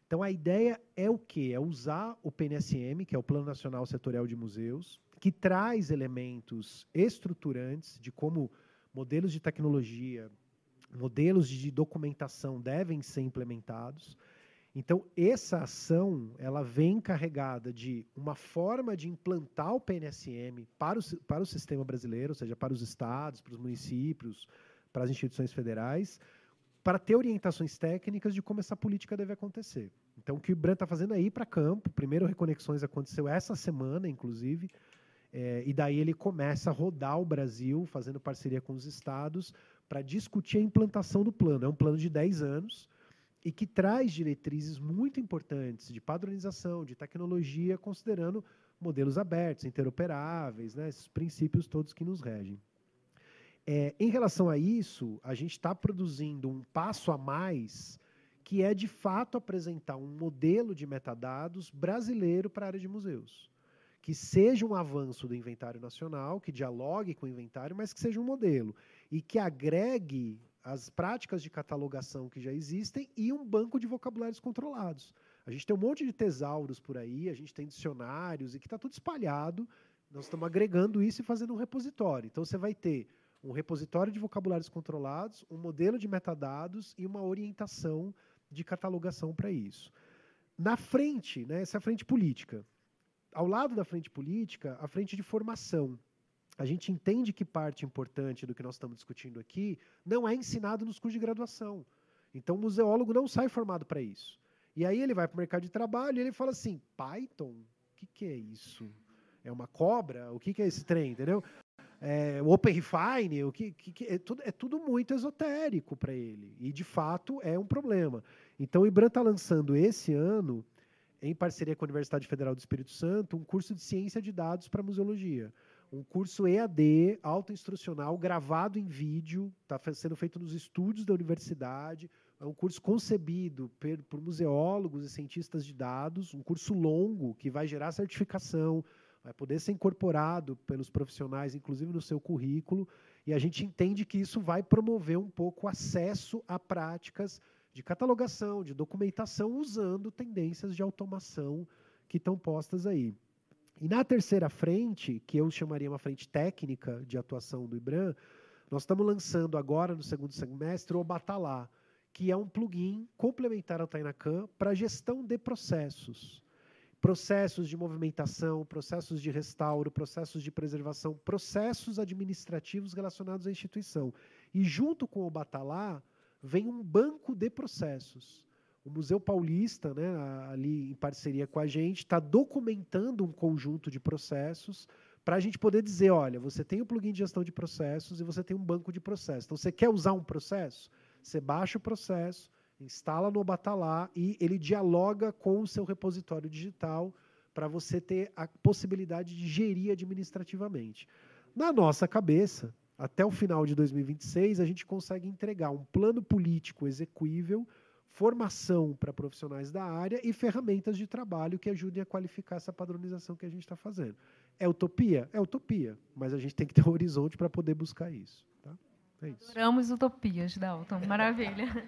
Então, a ideia é o quê? É usar o PNSM, que é o Plano Nacional Setorial de Museus, que traz elementos estruturantes de como modelos de tecnologia, modelos de documentação devem ser implementados. Então, essa ação ela vem carregada de uma forma de implantar o PNSM para o sistema brasileiro, ou seja, para os estados, para os municípios, para as instituições federais, para ter orientações técnicas de como essa política deve acontecer. Então, o que o IBRAM está fazendo é ir para campo. Primeiro, Reconexões aconteceu essa semana, inclusive, e daí ele começa a rodar o Brasil, fazendo parceria com os estados, para discutir a implantação do plano. É um plano de 10 anos e que traz diretrizes muito importantes de padronização, de tecnologia, considerando modelos abertos, interoperáveis, né, esses princípios todos que nos regem. Em relação a isso, a gente está produzindo um passo a mais, que é, de fato, apresentar um modelo de metadados brasileiro para a área de museus, que seja um avanço do inventário nacional, que dialogue com o inventário, mas que seja um modelo, e que agregue as práticas de catalogação que já existem e um banco de vocabulários controlados. A gente tem um monte de tesauros por aí, a gente tem dicionários, e que está tudo espalhado, nós estamos agregando isso e fazendo um repositório. Então, você vai ter um repositório de vocabulários controlados, um modelo de metadados e uma orientação de catalogação para isso. Na frente, né, essa é a frente política. Ao lado da frente política, a frente de formação. A gente entende que parte importante do que nós estamos discutindo aqui não é ensinado nos cursos de graduação. Então, o museólogo não sai formado para isso. E aí ele vai para o mercado de trabalho e ele fala assim, Python? O que é isso? É uma cobra? O que é esse trem? Entendeu? O OpenRefine, é tudo muito esotérico para ele. E, de fato, é um problema. Então, o IBRAM está lançando esse ano, em parceria com a Universidade Federal do Espírito Santo, um curso de ciência de dados para museologia. Um curso EAD, autoinstrucional, gravado em vídeo, está sendo feito nos estúdios da universidade. É um curso concebido por museólogos e cientistas de dados, um curso longo que vai gerar certificação, vai poder ser incorporado pelos profissionais, inclusive no seu currículo, e a gente entende que isso vai promover um pouco o acesso a práticas de catalogação, de documentação, usando tendências de automação que estão postas aí. E na terceira frente, que eu chamaria uma frente técnica de atuação do IBRAM, nós estamos lançando agora, no segundo semestre, o Batalá, que é um plugin complementar ao Tainacan para gestão de processos. Processos de movimentação, processos de restauro, processos de preservação, processos administrativos relacionados à instituição. E junto com o Batalá, vem um banco de processos. O Museu Paulista, né, ali em parceria com a gente, está documentando um conjunto de processos para a gente poder dizer, olha, você tem o plugin de gestão de processos e você tem um banco de processos. Então, você quer usar um processo? Você baixa o processo, instala no Batalá e ele dialoga com o seu repositório digital para você ter a possibilidade de gerir administrativamente. Na nossa cabeça, até o final de 2026, a gente consegue entregar um plano político execuível, formação para profissionais da área e ferramentas de trabalho que ajudem a qualificar essa padronização que a gente está fazendo. É utopia? É utopia, mas a gente tem que ter um horizonte para poder buscar isso. Tá? É isso. Adoramos utopias, Dalton. Maravilha.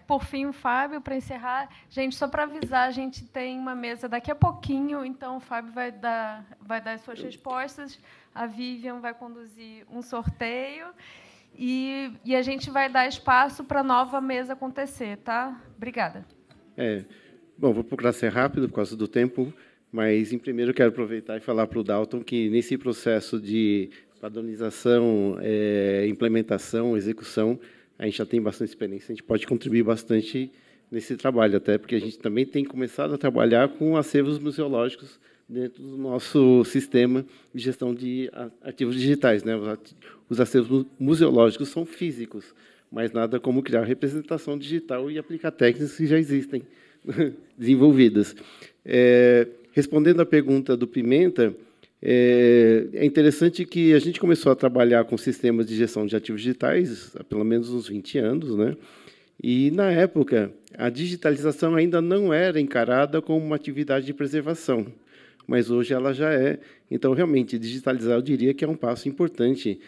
Por fim, o Fábio, para encerrar. Gente, só para avisar, a gente tem uma mesa daqui a pouquinho, então o Fábio vai dar as suas respostas, a Vivian vai conduzir um sorteio e a gente vai dar espaço para a nova mesa acontecer, tá? Obrigada. Bom, vou procurar ser rápido por causa do tempo, mas, em primeiro, eu quero aproveitar e falar para o Dalton que, nesse processo de padronização, implementação, execução, a gente já tem bastante experiência, a gente pode contribuir bastante nesse trabalho, até porque a gente também tem começado a trabalhar com acervos museológicos dentro do nosso sistema de gestão de ativos digitais, né? Os acervos museológicos são físicos, mas nada como criar representação digital e aplicar técnicas que já existem desenvolvidas. Respondendo à pergunta do Pimenta, é interessante que a gente começou a trabalhar com sistemas de gestão de ativos digitais há pelo menos uns 20 anos, né? E, na época, a digitalização ainda não era encarada como uma atividade de preservação, mas hoje ela já é. Então, realmente, digitalizar, eu diria que é um passo importante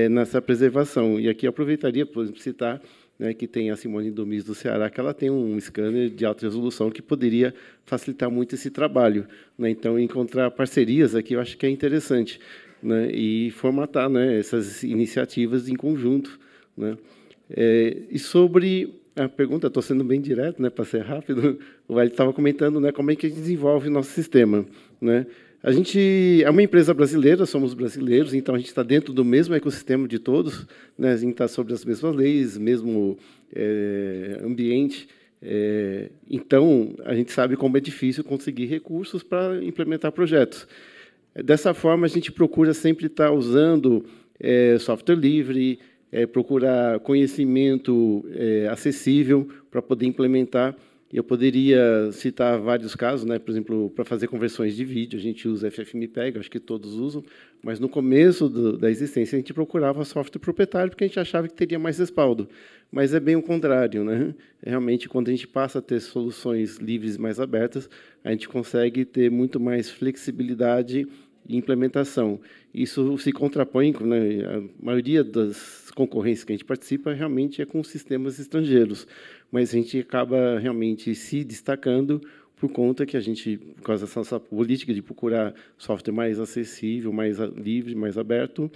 nessa preservação. E aqui eu aproveitaria para citar, né, que tem a Simone Domis do Ceará, que ela tem um scanner de alta resolução que poderia facilitar muito esse trabalho, né? Então, encontrar parcerias aqui eu acho que é interessante, né, e formatar, né, essas iniciativas em conjunto, né? E sobre a pergunta, estou sendo bem direto, né, para ser rápido, o Hélio estava comentando, né, como é que a gente desenvolve o nosso sistema, né? A gente é uma empresa brasileira, somos brasileiros, então a gente está dentro do mesmo ecossistema de todos, né? A gente está sobre as mesmas leis, mesmo ambiente. Então, a gente sabe como é difícil conseguir recursos para implementar projetos. Dessa forma, a gente procura sempre estar usando software livre, procurar conhecimento acessível para poder implementar. Eu poderia citar vários casos, né? Por exemplo, para fazer conversões de vídeo, a gente usa FFmpeg, acho que todos usam, mas no começo da existência a gente procurava software proprietário porque a gente achava que teria mais respaldo. Mas é bem o contrário, né? Realmente, quando a gente passa a ter soluções livres mais abertas, a gente consegue ter muito mais flexibilidade e implementação. Isso se contrapõe, né? A maioria das concorrências que a gente participa realmente é com sistemas estrangeiros, mas a gente acaba realmente se destacando por conta que a gente, por causa dessa política de procurar software mais acessível, mais livre, mais aberto,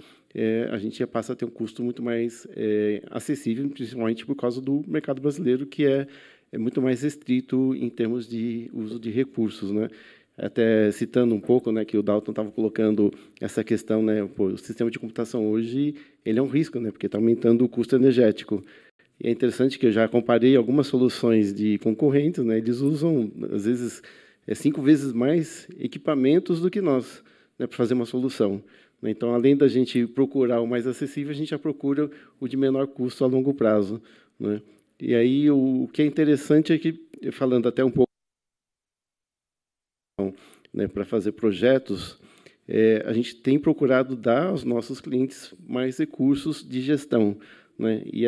a gente passa a ter um custo muito mais acessível, principalmente por causa do mercado brasileiro, que é muito mais restrito em termos de uso de recursos, né? Até citando um pouco, né, que o Dalton estava colocando essa questão, né, o sistema de computação hoje ele é um risco, né, porque está aumentando o custo energético. E é interessante que eu já comparei algumas soluções de concorrentes, né, eles usam, às vezes, 5 vezes mais equipamentos do que nós, né, para fazer uma solução. Então, além da gente procurar o mais acessível, a gente já procura o de menor custo a longo prazo, né? E aí o que é interessante é que, falando até um pouco, né, para fazer projetos, a gente tem procurado dar aos nossos clientes mais recursos de gestão, né? E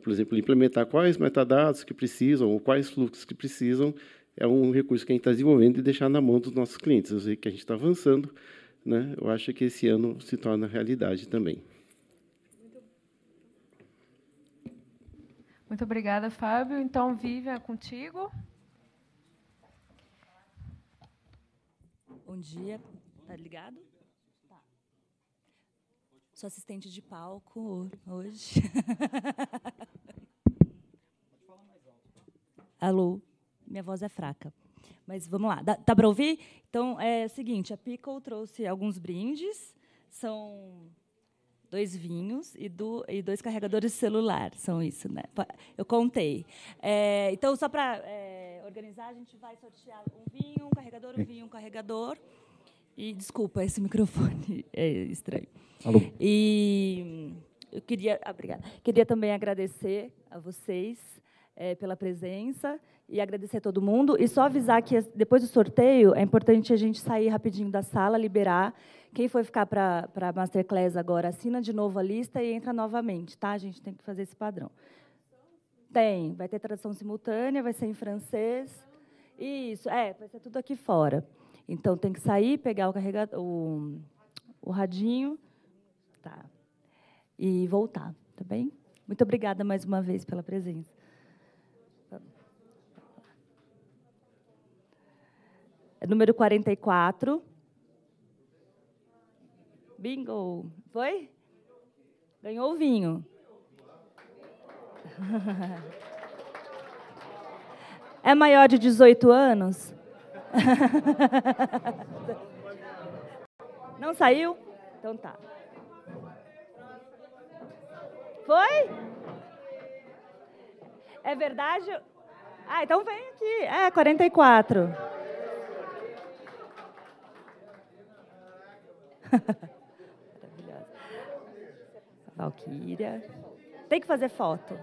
por exemplo, implementar quais metadados que precisam ou quais fluxos que precisam é um recurso que a gente está desenvolvendo e deixar na mão dos nossos clientes. Eu sei que a gente está avançando, né? Eu acho que esse ano se torna realidade também. Muito obrigada, Fábio. Então, Vivian, é contigo. Bom dia. Tá ligado? Tá. Sou assistente de palco hoje. Alô? Minha voz é fraca. Mas vamos lá. Dá para ouvir? Então, é o seguinte, a Pickle trouxe alguns brindes. São 2 vinhos e 2 carregadores de celular. São isso, né? Eu contei. Então, só para organizar, a gente vai sortear um vinho, um vinho, um carregador. E, desculpa, esse microfone é estranho. Alô. E eu obrigada. Queria também agradecer a vocês pela presença e agradecer a todo mundo. E só avisar que, depois do sorteio, é importante a gente sair rapidinho da sala, liberar. Quem for ficar para a Masterclass agora, assina de novo a lista e entra novamente, tá? A gente tem que fazer esse padrão. Tem, vai ter tradução simultânea, vai ser em francês. Isso, vai ser tudo aqui fora. Então, tem que sair, pegar o carregador, o radinho, tá? E voltar, tá bem? Muito obrigada mais uma vez pela presença. Número 44. Bingo. Foi? Ganhou o vinho. É maior de 18 anos? Não saiu? Então tá. Foi? É verdade? Ah, então vem aqui. 44. Maravilhosa. Valquíria. Tem que fazer foto.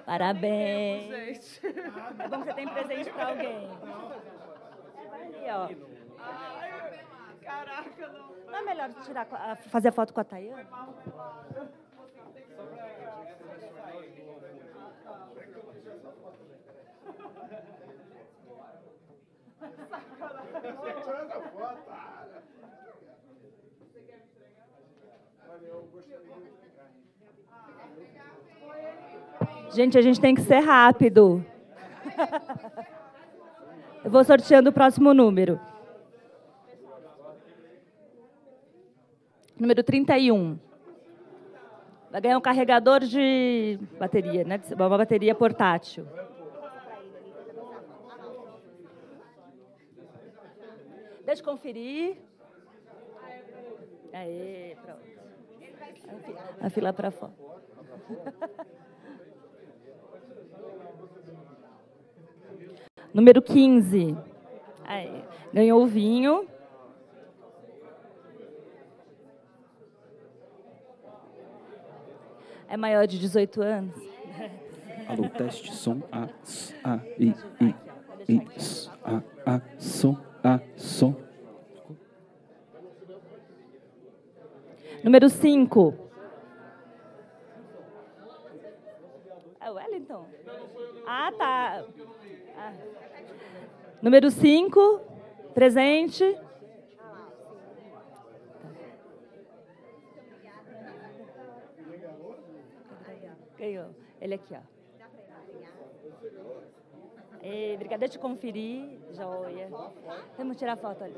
Parabéns. É bom que você tem presente para alguém. Vai ali, ó. Caraca, não. Não é melhor fazer a foto com a Tayane? Gente, a gente tem que ser rápido. Eu vou sorteando o próximo número. Número 31. Vai ganhar um carregador de bateria, né? Uma bateria portátil. Deixa eu conferir. Aê, pronto. A fila para fora. Número 15. Aí, ganhou o vinho. é maior de 18 anos? Alô, teste, som, som, som. Número 5. É o Wellington? Ah, tá. Ah. Número 5, presente. Ganhou. Ele aqui, ó. Ei, obrigada, deixa eu conferir. Joia. Vamos tirar foto ali.